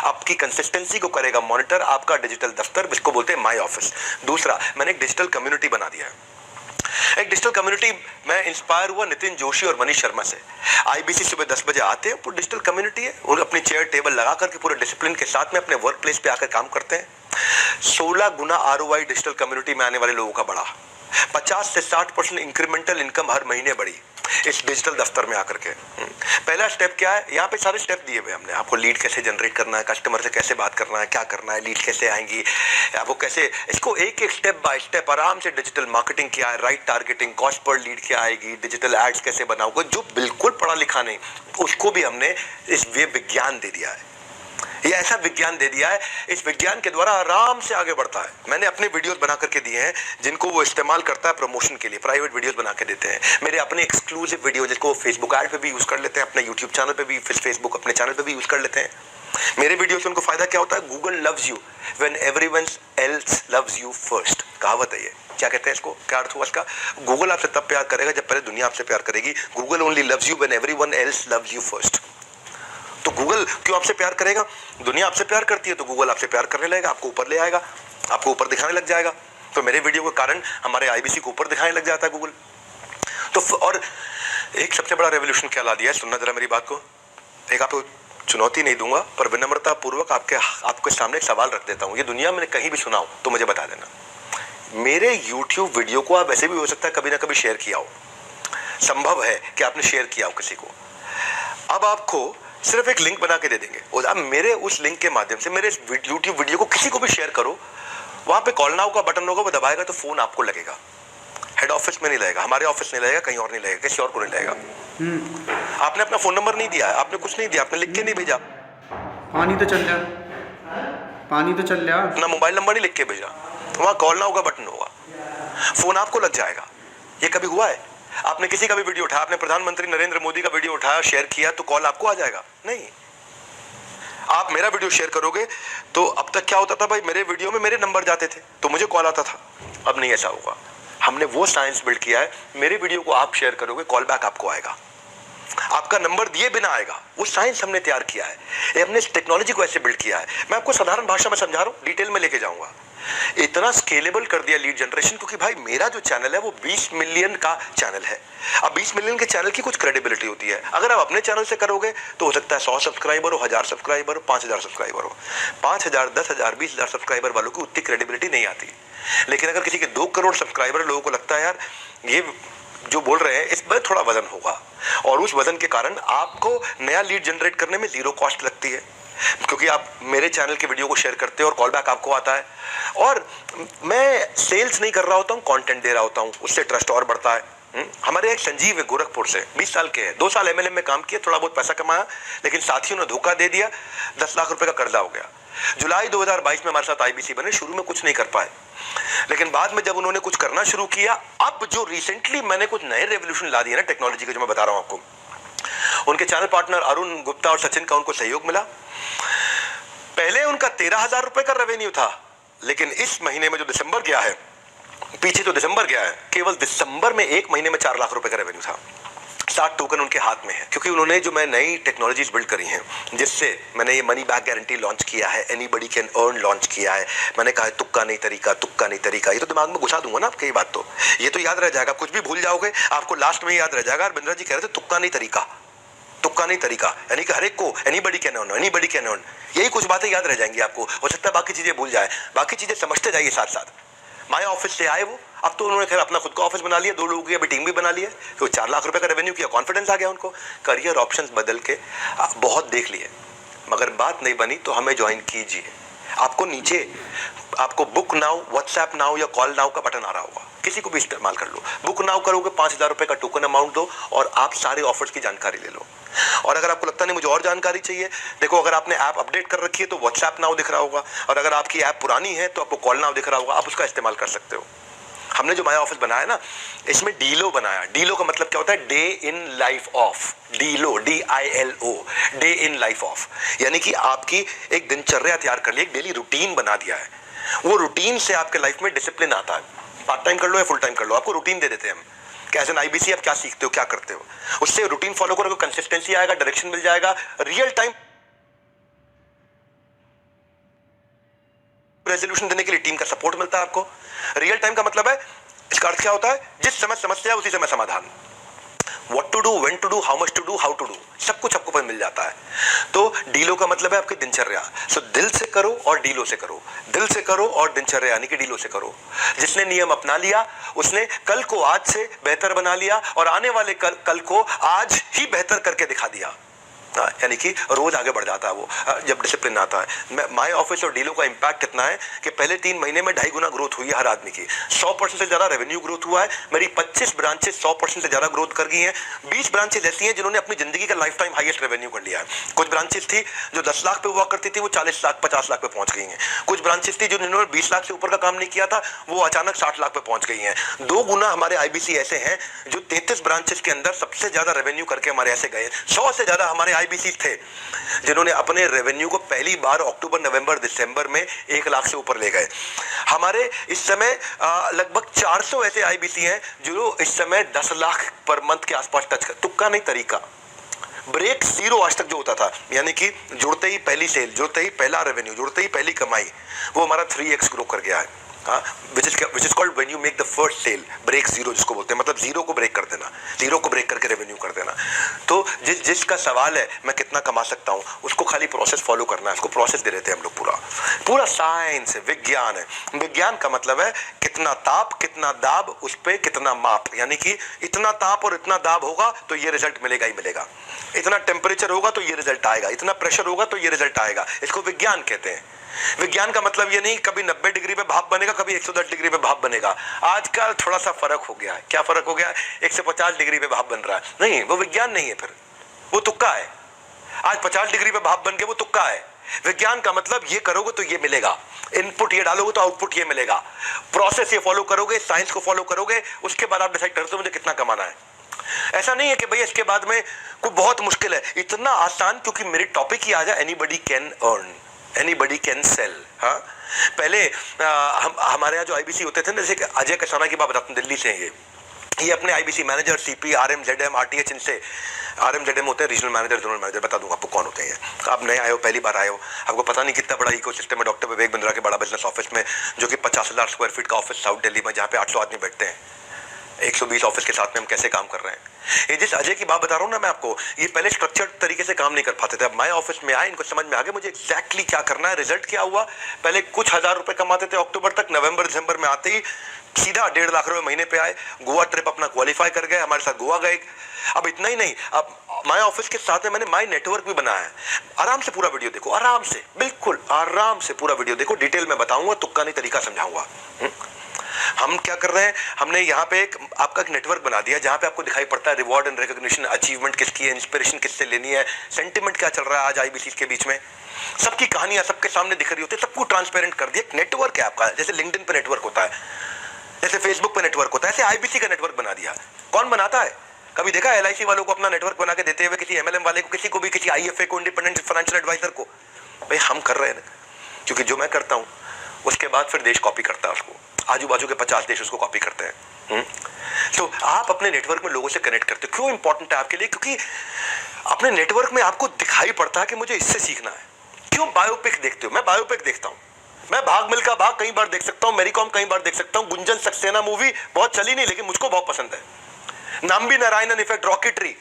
आपकी कंसिस्टेंसी को करेगा मॉनिटर आपका डिजिटल दफ्तर, जिसको बोलते हैं माई ऑफिस। दूसरा, मैंने एक डिजिटल कम्युनिटी बना दिया है। एक डिजिटल कम्युनिटी में इंस्पायर हुआ नितिन जोशी और मनीष शर्मा से। आईबीसी सुबह 10 बजे आते हैं, पूरी डिजिटल कम्युनिटी है, वो अपनी चेयर टेबल लगा करके पूरे डिसिप्लिन के साथ में अपने वर्क प्लेस पे आकर काम करते हैं। 16 गुना ROI डिजिटल कम्युनिटी में आने वाले लोगों का बढ़ा। 50 से 60% इंक्रीमेंटल इनकम हर महीने बढ़ी इस डिजिटल दफ्तर में आकर के। पहला स्टेप क्या है, यहाँ पे सारे स्टेप दिए हुए हमने आपको। लीड कैसे जनरेट करना है, कस्टमर से कैसे बात करना है, क्या करना है, लीड कैसे आएंगी, आपको कैसे, इसको एक एक स्टेप बाय स्टेप आराम से डिजिटल मार्केटिंग क्या है, right targeting, cost per lead क्या आएगी, डिजिटल एड्स कैसे बनाओगे। जो बिल्कुल पढ़ा लिखा नहीं उसको भी हमने इस वे विज्ञान दे दिया है। ये ऐसा विज्ञान दे दिया है, इस विज्ञान के द्वारा आराम से आगे बढ़ता है। मैंने अपने वीडियोस बना करके दिए हैं जिनको वो इस्तेमाल करता है प्रमोशन के लिए, प्राइवेट वीडियोस बना के देते हैं। मेरे अपने एक्सक्लूसिव वीडियो जिसको फेसबुक ऐड पे भी यूज कर लेते हैं, अपने यूट्यूब चैनल पे भी, फेसबुक अपने चैनल पे भी यूज कर लेते हैं। मेरे वीडियो से उनको फायदा क्या होता है, Google loves you when everyone else loves you first. कहावत है ये, क्या कहते हैं इसको, क्या अर्थ हुआ इसका? गूगल आपसे तब प्यार करेगा जब पहले दुनिया आपसे प्यार करेगी। Google only loves you when everyone else loves you first. तो गूगल क्यों आपसे प्यार करेगा? दुनिया आपसे प्यार करती है तो गूगल आपसे प्यार करने लगेगा, आपको ऊपर ले आएगा, आपको ऊपर दिखाने लग जाएगा। तो मेरे वीडियो के कारण हमारे आईबीसी को ऊपर दिखाने लग जाता है गूगल। तो और एक सबसे बड़ा रेवोल्यूशन क्या ला दिया है, सुनना जरा मेरी बात को। एक आपको चुनौती नहीं दूंगा पर विनम्रता पूर्वक आपके सामने एक सवाल रख देता हूं। ये दुनिया में कहीं भी सुना हो तो मुझे बता देना। मेरे यूट्यूब वीडियो को आप वैसे भी हो सकता है कभी ना कभी शेयर किया हो, संभव है कि आपने शेयर किया हो किसी को। अब आपको सिर्फ एक लिंक बना के दे देंगे और अब मेरे उस लिंक के माध्यम से मेरे यूट्यूब वीडियो को किसी को भी शेयर करो, वहां पे कॉल नाउ का बटन होगा, वो दबाएगा तो फोन आपको लगेगा। हेड ऑफिस में नहीं लगेगा, हमारे ऑफिस नहीं लगेगा, कहीं और नहीं लगेगा, किसी और को नहीं लगेगा। आपने अपना फोन नंबर नहीं दिया, आपने कुछ नहीं दिया, आपने लिख के नहीं भेजा, पानी तो चल जा, पानी तो चल जा, अपना मोबाइल नंबर नहीं लिख के भेजा, वहां कॉल नाउ का बटन होगा, फोन आपको लग जाएगा। ये कभी हुआ है? आपने किसी का भी वीडियो उठाया, आपने प्रधानमंत्री नरेंद्र मोदी का वीडियो उठाया, शेयर किया तो कॉल आपको आ जाएगा? नहीं। आप मेरा वीडियो शेयर करोगे तो अब तक क्या होता था भाई, मेरे वीडियो में मेरे नंबर जाते थे तो मुझे कॉल आता था। अब नहीं ऐसा होगा। हमने वो साइंस बिल्ड किया है, मेरे वीडियो को आप शेयर करोगे कॉल बैक आपको आएगा, आपका नंबर दिए बिना आएगा। वो साइंस हमने तैयार किया है, हमने इस टेक्नोलॉजी को ऐसे बिल्ड किया है। मैं आपको साधारण भाषा में समझा रहा हूं, डिटेल में लेके जाऊंगा। इतना स्केलेबल कर दिया लीड जनरेशन, क्योंकि भाई मेरा जो चैनल है वो 20 मिलियन का चैनल है। अब 20 मिलियन के चैनल की कुछ क्रेडिबिलिटी होती है। अगर आप अपने चैनल से करोगे तो हो सकता है 100 सब्सक्राइबर हो, 1000 सब्सक्राइबर हो, 5000 सब्सक्राइबर हो। 5000, 10,000, 20,000 सब्सक्राइबर वालों की उतनी क्रेडिबिलिटी नहीं आती। लेकिन अगर किसी के 2 करोड़ सब्सक्राइबर, लोगों को लगता है यार ये जो बोल रहे हैं इसमें थोड़ा वजन होगा, और उस वजन के कारण आपको नया लीड जनरेट करने में 0 कॉस्ट लगती है, क्योंकि आप मेरे चैनल के वीडियो को शेयर करते हो और कॉल बैक आपको आता है। और मैं सेल्स नहीं कर रहा होता हूँ, कंटेंट दे रहा होता हूँ, उससे ट्रस्ट और बढ़ता है। हमारे एक संजीव है गोरखपुर से, 20 साल के हैं, 2 साल MLM में काम किया, थोड़ा बहुत पैसा कमाया, लेकिन साथियों ने धोखा दे दिया, 10 लाख रुपए का कर्जा हो गया। जुलाई 2022 में हमारे साथ आईबीसी बने। शुरू में कुछ नहीं कर पाए, लेकिन बाद में जब उन्होंने कुछ करना शुरू किया, अब जो रिसेंटली मैंने कुछ नए रेवोल्यूशन ला दिए ना टेक्नोलॉजी के, जो मैं बता रहा हूं आपको, उनके चैनल पार्टनर अरुण गुप्ता और सचिन का उनको सहयोग मिला। पहले उनका 13,000 रुपए का रेवेन्यू था, लेकिन इस महीने में जो दिसंबर गया है, पीछे तो दिसंबर गया है, केवल दिसंबर में 1 महीने में 4 लाख रुपए का रेवेन्यू था। 60 टोकन उनके हाथ में है, क्योंकि उन्होंने जो मैं नई टेक्नोलॉजीज बिल्ड करी हैं, जिससे मैंने ये मनी बैक गारंटी लॉन्च किया है, एनीबडी कैन अर्न लॉन्च किया है। मैंने कहा तुक्का नहीं तरीका, तुक्का नहीं तरीका, ये तो दिमाग में घुसा दूंगा ना आपके, ये बात तो ये तो याद रह जाएगा। कुछ भी भूल जाओगे आपको लास्ट में याद रह जाएगा। बिंद्रा जी कह रहे थे तुक्का नहीं तरीका, तुक्का नहीं तरीका, यानी कि हर एक को anybody can earn, anybody can earn, यही कुछ बातें याद रह जाएंगी आपको। हो सकता है बाकी चीजें भूल जाए, बाकी चीजें समझते जाइए साथ साथ। माया ऑफिस से आए वो, अब तो उन्होंने खैर अपना खुद का ऑफिस बना लिया, 2 लोगों की अभी टीम भी बना ली है, तो 4 लाख रुपए का रेवेन्यू किया, कॉन्फिडेंस आ गया उनको। करियर ऑप्शंस बदल के बहुत देख लिए, मगर बात नहीं बनी तो हमें ज्वाइन कीजिए। आपको नीचे आपको बुक नाउ, व्हाट्सएप नाउ या कॉल नाउ का बटन आ रहा होगा, किसी को भी इस्तेमाल कर लो। बुक नाउ करोगे 5,000 रुपए का टोकन अमाउंट दो और आप सारे ऑफर्स की जानकारी ले लो। और अगर आपको लगता नहीं मुझे और जानकारी चाहिए, देखो अगर आपने ऐप अपडेट कर रखी है तो व्हाट्सएप नाउ दिख रहा होगा, और अगर आपकी ऐप पुरानी है तो आपको कॉल नाउ दिख रहा होगा, आप उसका इस्तेमाल कर सकते हो। हमने जो माया ऑफिस बनाया ना, इसमें डीलो बनाया। डीलो का मतलब क्या होता है, day in life of, DILO, DILO, day in life of, यानी कि आपकी एक दिनचर्या तैयार कर ली, एक डेली रूटीन बना दिया है। वो रूटीन से आपके लाइफ में डिसिप्लिन आता है। पार्ट टाइम कर लो या फुल टाइम कर लो, आपको रूटीन दे देते हैं हम कि एज एन आईबीसी आप क्या सीखते हो, क्या करते हो, उससे रूटीन फॉलो करोगे, कंसिस्टेंसी आएगा, डायरेक्शन मिल जाएगा, रियल टाइम रेजोल्यूशन देने के लिए टीम का सपोर्ट मिलता है आपको। रियल टाइम का मतलब है इसका अर्थ क्या होता है? जिस समय समस्या उसी समय समाधान। What to do, when to do, how much to do, how to do, सब कुछ आपको पता मिल जाता है। तो डीलों का मतलब है आपकी दिनचर्या। सो दिल से करो और डीलों से करो, दिल से करो और दिनचर्या यानी कि डीलों से करो। जिसने नियम अपना लिया उसने कल को आज से बेहतर बना लिया और आने वाले कल को आज ही बेहतर करके दिखा दिया। यानी कि रोज आगे बढ़ जाता है वो, जब डिसिप्लिन आता है। माय ऑफिस और डीलों का इंपैक्ट कितना है कि पहले 3 महीने में 2.5 गुना ग्रोथ हुई है हर आदमी की। 100% से ज्यादा रेवेन्यू ग्रोथ हुआ है। मेरी 25 ब्रांचेस 100% से ज्यादा ग्रोथ कर गई हैं। 20 ब्रांचेस ऐसी हैं जिन्होंने अपनी जिंदगी का लाइफ टाइम हाईएस्ट रेवेन्यू कर लिया है। कुछ ब्रांचेस थी जो 10 लाख पे हुआ करती थी, वो 40 लाख 50 लाख पे पहुंच गई हैं। कुछ ब्रांचेस थी जो जिन्होंने 20 लाख से ऊपर का काम नहीं किया था, वो अचानक 60 लाख पे पहुंच गई हैं। 2 गुना हमारे आईबीसी ऐसे हैं जो 33 ब्रांचेस के अंदर सबसे ज्यादा रेवेन्यू करके हमारे ऐसे गए। 100 से ज्यादा हमारे आईबीसी थे जिन्होंने अपने रेवेन्यू को पहली बार अक्टूबर, नवंबर, दिसंबर में 1 लाख से ऊपर ले गए। हमारे इस समय लगभग 400 ऐसे आईबीसी हैं जो इस समय 10 लाख पर मंथ के आसपास टच कर। तुक्का नहीं, तरीका। ब्रेक जीरो आज तक जो होता था, यानी कि जुड़ते ही पहली सेल, जुड़ते ही पहला रेवेन्यू, जुड़ते ही पहली कमाई, वो हमारा 3x ग्रो कर गया है। which is called when you make the first sale, break zero जिसको बोलते हैं, मतलब जीरो को ब्रेक कर देना, जीरो को ब्रेक करके रेवेन्यू कर देना। तो जिसका सवाल है मैं कितना कमा सकता हूँ, उसको खाली प्रोसेस फॉलो करना है। उसको प्रोसेस दे देते हैं हम लोग। पूरा साइंस है, विज्ञान है। विज्ञान का मतलब है कितना ताप, कितना दाब, उस पर कितना माप, यानी कि इतना ताप और इतना दाब होगा तो ये रिजल्ट मिलेगा ही मिलेगा, इतना टेम्परेचर होगा तो ये रिजल्ट आएगा, इतना प्रेशर होगा तो ये रिजल्ट आएगा। इसको विज्ञान कहते हैं। विज्ञान का मतलब ये नहीं कभी 90 डिग्री पे भाप बनेगा, कभी 110 डिग्री पे भाप बनेगा। आजकल थोड़ा सा फर्क हो गया है। क्या फर्क हो गया है? 150 डिग्री पे भाप बन रहा है। नहीं, वो विज्ञान नहीं है, फिर वो तुक्का है। आज 50 डिग्री पे भाप बन के वो तुक्का है। विज्ञान का मतलब ये करोगे तो ये मिलेगा, इनपुट ये डालोगे तो आउटपुट ये मिलेगा, प्रोसेस ये फॉलो करोगे, साइंस को फॉलो करोगे, उसके बाद आप डिसाइड करते हो मुझे कितना कमाना है। ऐसा नहीं है कि भैया इसके बाद में कोई बहुत मुश्किल है। इतना आसान, क्योंकि मेरी टॉपिक ही आ जाए, anybody can earn, anybody can sell. हाँ, पहले हमारे यहाँ जो आईबीसी होते थे ना, जैसे अजय कसाना की बात बताता हूँ, दिल्ली से हैं ये अपने IBC manager, CP, RM, ZM, RTH, इनसे आरएम जेडएम होते हैं रीजनल मैनेजर, जोनल मैनेजर। बता दूंगा आपको कौन होते हैं। आप नए आए हो, पहली बार आए हो, आपको पता नहीं कितना बड़ा इकोसिस्टम है डॉक्टर विवेक बिंद्रा के बड़ा बिजनेस ऑफिस में, जो कि 50,000 स्क्वायर फीट का ऑफिस साउथ दिल्ली में, जहाँ पे 800 आदमी बैठते हैं। 120 ऑफिस के साथ में हम कैसे काम कर रहे हैं। ये जिस अजय की बात बता रहा हूँ ना मैं आपको, ये पहले स्ट्रक्चर्ड तरीके से काम नहीं कर पाते थे। अब मैं ऑफिस में आए, इनको समझ में आ गया मुझे एग्जैक्टली क्या करना है। रिजल्ट क्या हुआ? पहले कुछ 1000 रुपए कमाते थे अक्टूबर तक, नवंबर दिसंबर में आते ही सीधा 1.5 लाख रुपए महीने पे आए। गोवा ट्रिप अपना क्वालिफाई कर गए, हमारे साथ गोवा गए। अब इतना ही नहीं, अब माय ऑफिस के साथ में मैंने माय नेटवर्क भी बनाया है। आराम से पूरा वीडियो देखो, आराम से, बिल्कुल आराम से पूरा वीडियो देखो, डिटेल में बताऊंगा, तुक्का नहीं तरीका समझाऊंगा। हम क्या कर रहे हैं, हमने यहाँ पे आपका एक नेटवर्क बना दिया जहाँ पे आपको दिखाई पड़ता है रिवॉर्ड एंड रिकॉग्निशन, अचीवमेंट किसकी है, इंस्पिरेशन किससे लेनी है, सेंटिमेंट क्या चल रहा है आज आईबीसी के बीच में, सबकी कहानियां सबके सामने दिख रही होती है, सबको ट्रांसपेरेंट कर दिया। नेटवर्क है आपका, जैसे लिंक्डइन पे नेटवर्क होता है, जैसे फेसबुक पे नेटवर्क होता है, ऐसे आईबीसी का नेटवर्क बना दिया। कौन बनाता है? कभी देखा एलआईसी वालों को अपना नेटवर्क बना के देते हुए, किसी एमएलएम वाले को, किसी को भी, किसी आईएफए को, इंडिपेंडेंट फाइनेंशियल एडवाइजर को? भाई हम कर रहे हैं, क्योंकि जो मैं करता हूँ उसके बाद फिर देश कॉपी करता है उसको, आजू बाजू के 50 देश उसको कॉपी करते हैं। तो आप अपने नेटवर्क में लोगों से कनेक्ट करते हो। क्यों इंपॉर्टेंट है आपके लिए? क्योंकि अपने नेटवर्क में आपको दिखाई पड़ता है कि मुझे इससे सीखना है। क्यों बायोपिक देखते हो? मैं बायोपिक देखता हूँ। मैं भाग मिल्खा भाग कई बार देख सकता हूँ, मेरी कॉम कई बार देख सकता हूँ, गुंजन सक्सेना मूवी बहुत चली नहीं लेकिन मुझको बहुत पसंद है, नाम्बी नारायणन इफेक्ट, रॉकेटरी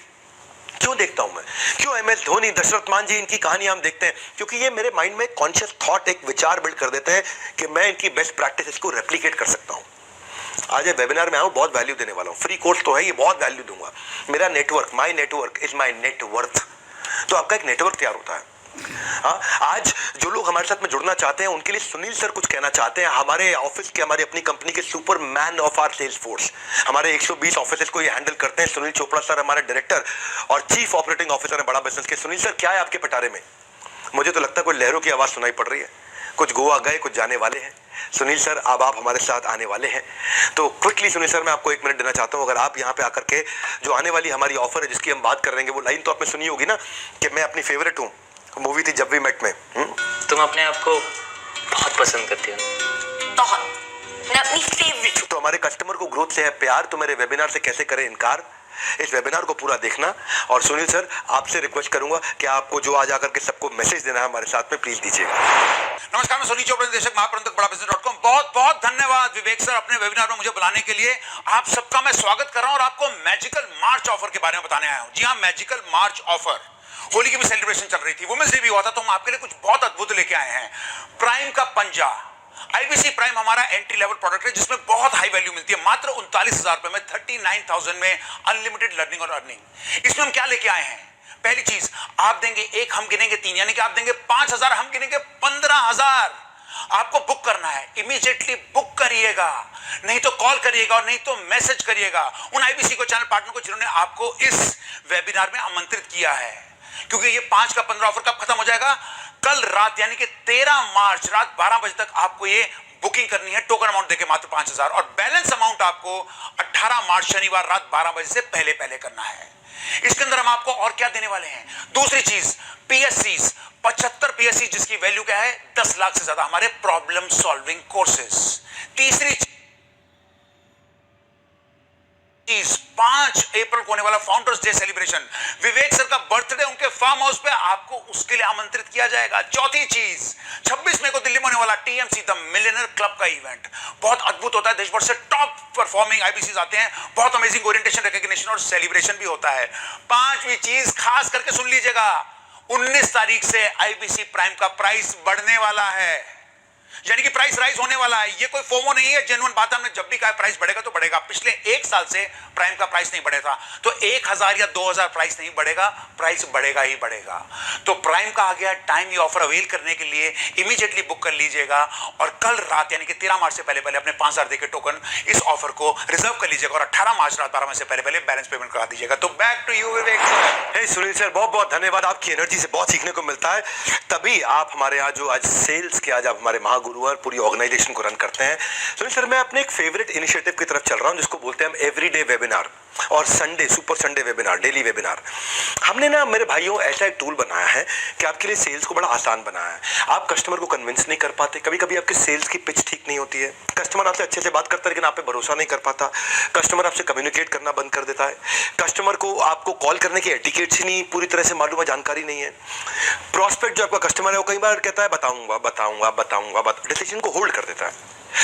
क्यों देखता हूं मैं? क्यों एमएस धोनी, दशरथ मान जी, इनकी कहानी हम देखते हैं? क्योंकि ये मेरे माइंड में कॉन्शियस थॉट, एक विचार बिल्ड कर देते हैं कि मैं इनकी बेस्ट प्रैक्टिस को रेप्लिकेट कर सकता हूं। आज ये वेबिनार में आऊं, बहुत वैल्यू देने वाला हूं, फ्री कोर्स तो है, ये बहुत वैल्यू दूंगा। मेरा network, my network is my net worth. तो आपका एक नेटवर्क तैयार होता है। हाँ, आज जो लोग हमारे साथ में जुड़ना चाहते हैं उनके लिए सुनील सर कुछ कहना चाहते हैं। हमारे ऑफिस के, हमारी अपनी कंपनी के superman of our sales force, हमारे 120 ऑफिस को ये हैंडल करते हैं। सुनील चोपड़ा सर हमारे डायरेक्टर और चीफ ऑपरेटिंग ऑफिसर है बड़ा बिजनेस के। सुनील सर क्या है आपके पटारे में? मुझे तो लगता है कोई लहरों की आवाज सुनाई पड़ रही है। कुछ गोवा गए, कुछ जाने वाले हैं। सुनील सर अब आप हमारे साथ आने वाले हैं, तो क्विकली सुनील सर मैं आपको 1 मिनट देना चाहता हूं। अगर आप यहाँ पे आकर के जो आने वाली हमारी ऑफर है जिसकी हम बात कर रहे हैं, वो लाइन तो आपने सुनी होगी ना कि मैं अपनी फेवरेट हूँ, मूवी थी जब वी मेट में। तुम अपने आप को बहुत पसंद करती हो। बहुत, मैं अपनी फेवरेट। तो हमारे कस्टमर को ग्रोथ से है प्यार, तो मेरे वेबिनार से कैसे करें इनकार? इस वेबिनार को पूरा देखना। और सुनील सर, आपसे रिक्वेस्ट करूंगा कि आपको जो आज आकर के सबको मैसेज देना है हमारे साथ में, प्लीज दीजिएगा। नमस्कार, मैं सुनील चोपड़ा, निदेशक महाप्रबंधक बड़ा बिजनेस.com। बहुत बहुत धन्यवाद विवेक सर अपने वेबिनार में मुझे बुलाने के लिए। आप सबका मैं स्वागत कर रहा हूं और आपको मैजिकल मार्च ऑफर के बारे में बताने आया हूं। जी हां, मैजिकल मार्च ऑफर। होली की भी सेलिब्रेशन चल रही थी, वुमेन्स डे भी हुआ था, तो हम आपके लिए कुछ बहुत अद्भुत लेके आए हैं। प्राइम का पंजा, आईबीसी प्राइम हमारा एंट्री लेवल प्रोडक्ट है जिसमें बहुत हाई वैल्यू मिलती है। मात्र 39,000 रुपए में 39,000 में अनलिमिटेड लर्निंग और अर्निंग। इसमें हम क्या लेके आए हैं? पहली चीज, आप देंगे एक, हम गिनेंगे 3, यानी कि आप देंगे 5,000, हम गिनेंगे 15,000। आपको बुक करना है, इमीडिएटली बुक करिएगा, नहीं तो कॉल करिएगा और नहीं तो मैसेज करिएगा उन आईबीसी को चैनल पार्टनर को जिन्होंने आपको इस वेबिनार में आमंत्रित किया है। क्योंकि ये 5 का 15 ऑफर कब खत्म हो जाएगा? कल रात, यानी कि 13 मार्च रात 12 बजे तक आपको ये बुकिंग करनी है, टोकन अमाउंट देके मात्र 5,000, और बैलेंस अमाउंट आपको 18 मार्च शनिवार रात 12 बजे से पहले पहले करना है। इसके अंदर हम आपको और क्या देने वाले हैं? दूसरी चीज, पीएससीज, 75 पीएससी जिसकी वैल्यू क्या है? 10 लाख से ज्यादा, हमारे प्रॉब्लम सॉल्विंग कोर्सेस। तीसरी चीज, 5 अप्रैल को होने वाला फाउंडर्स डे सेलिब्रेशन, विवेक सर का बर्थडे उनके फार्म हाउस पे, आपको उसके लिए आमंत्रित किया जाएगा। चौथी चीज, 26 मई को दिल्ली में होने वाला टीएमसी द मिलियनर क्लब का इवेंट बहुत अद्भुत होता है। देश भर से टॉप परफॉर्मिंग आईबीसी आते हैं, बहुत अमेजिंग ओरिएंटेशन, रिकॉग्निशन और सेलिब्रेशन भी होता है। पांचवी चीज खास करके सुन लीजिएगा, 19 तारीख से आईबीसी प्राइम का प्राइस बढ़ने वाला है, यानी कि प्राइस राइज होने वाला है। ये कोई फोमो नहीं है, जेन्युइन बात है। हमने जब भी कहा प्राइस बढ़ेगा तो बढ़ेगा। पिछले 1 साल से प्राइम का प्राइस नहीं बढ़ेगा, तो 1,000 या 2,000 प्राइस नहीं बढ़ेगा, प्राइस बढ़ेगा ही बढ़ेगा। तो प्राइम का आ गया टाइम, ये ऑफर अवेल करने के लिए इमीडिएटली बुक कर लीजिएगा और कल रात यानी कि 13 मार्च से पहले पहले अपने 5,000 देके टोकन इस ऑफर को रिजर्व कर लीजिएगा और 18 मार्च रात 12 बजे से पहले पहले बैलेंस पेमेंट करा दीजिएगा। तो back to you Vivek sir. Hey Sunil sir, बहुत बहुत धन्यवाद। आपकी एनर्जी से बहुत सीखने को मिलता है, तभी आप हमारे यहाँ जो आज सेल्स के आज आप हमारे महागुरु और पूरी ऑर्गेनाइजेशन को रन करते हैं। सुनील सर, मैं अपने एक फेवरेट इनिशिएटिव की तरफ चल रहा हूं जिसको बोलते हैं हम एवरीडे वेबिनार और Sunday super Sunday webinar, daily webinar. हमने ना मेरे भाइयों ऐसा एक टूल बनाया है कि आपके लिए सेल्स को बड़ा आसान बनाया है। आप कस्टमर को कन्विंस नहीं कर पाते, कभी कभी आपके सेल्स की पिच ठीक नहीं होती है, कस्टमर आपसे अच्छे से बात करता है लेकिन आप पे भरोसा नहीं कर पाता, कस्टमर आपसे कम्युनिकेट करना बंद कर देता है, कस्टमर को आपको कॉल करने की एटिकेट्स ही नहीं पूरी तरह से मालूम है, जानकारी नहीं है। प्रोस्पेक्ट जो आपका कस्टमर है वो कई बार कहता है बताऊंगा बताऊंगा बताऊंगा, डिसीजन को होल्ड कर देता है,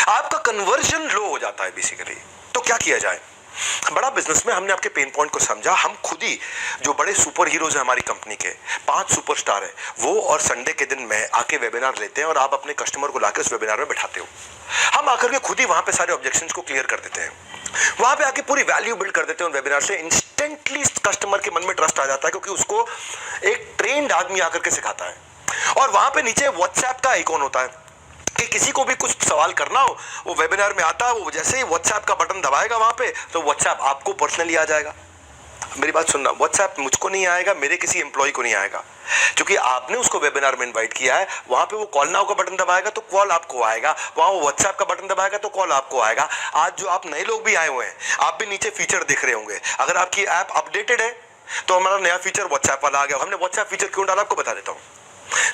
आपका कन्वर्जन लो हो जाता है बेसिकली। तो क्या किया जाए? बड़ा बिजनेस में हमने आपके पेन पॉइंट को समझा। हम खुद ही जो बड़े सुपर हीरोज हैं हमारी कंपनी के, 5 सुपरस्टार है वो, और संडे के दिन में आके वेबिनार लेते हैं और आप अपने कस्टमर को लाके उस वेबिनार में बैठाते हो। हम आकर के खुद ही वहां पे सारे ऑब्जेक्शंस को क्लियर कर देते हैं, वहां पे आके पूरी वैल्यू बिल्ड कर देते हैं। वेबिनार से इंस्टेंटली कस्टमर के मन में ट्रस्ट आ जाता है क्योंकि उसको एक ट्रेंड आदमी आकर के सिखाता है। और वहां पे नीचे व्हाट्सएप का आइकॉन होता है कि किसी को भी कुछ सवाल करना हो, वो वेबिनार में आता है, वो जैसे ही व्हाट्सएप का बटन दबाएगा वहां पे, तो व्हाट्सएप आपको पर्सनली आ जाएगा। मेरी बात सुनना, व्हाट्सएप मुझको नहीं आएगा, मेरे किसी एम्प्लॉय को नहीं आएगा, क्योंकि आपने उसको वेबिनार में इनवाइट किया है। वहां पे वो कॉल नाउ का बटन दबाएगा तो कॉल आपको आएगा, वहां वो व्हाट्सएप का बटन दबाएगा तो कॉल आपको आएगा। आज जो आप नए लोग भी आए हुए हैं, आप भी नीचे फीचर देख रहे होंगे, अगर आपकी ऐप अपडेटेड है तो हमारा नया फीचर व्हाट्सएप वाला आ गया। हमने व्हाट्सएप फीचर क्यों डाला आपको बता देता हूँ।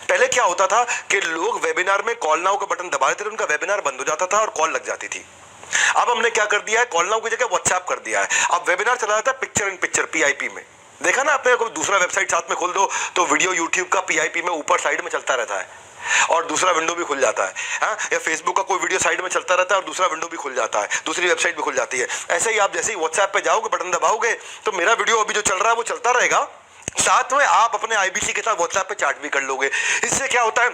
पहले क्या होता था कि लोग वेबिनार में कॉल नाउ का बटन दबा देते थे, उनका वेबिनार बंद हो जाता था और कॉल लग जाती थी। अब हमने क्या कर दिया है, कॉल नाउ की जगह व्हाट्सएप कर दिया है। अब वेबिनार चला जाता है पिक्चर इन पिक्चर, पीआईपी में। देखा ना आपने, कोई दूसरा वेबसाइट साथ में खोल दो तो वीडियो यूट्यूब का पीआईपी में ऊपर साइड में चलता रहता है और दूसरा विंडो भी खुल जाता है। हाँ, या फेसबुक का कोई वीडियो साइड में चलता रहता है और दूसरा विंडो भी खुल जाता है, दूसरी वेबसाइट भी खुल जाती है। ऐसे ही आप जैसे ही व्हाट्सएप पे जाओगे, बटन दबाओगे तो मेरा वीडियो अभी जो चल रहा है वो चलता रहेगा, साथ में आप अपने आईबीसी के साथ व्हाट्सएप पे चैट भी कर लोगे। इससे क्या होता है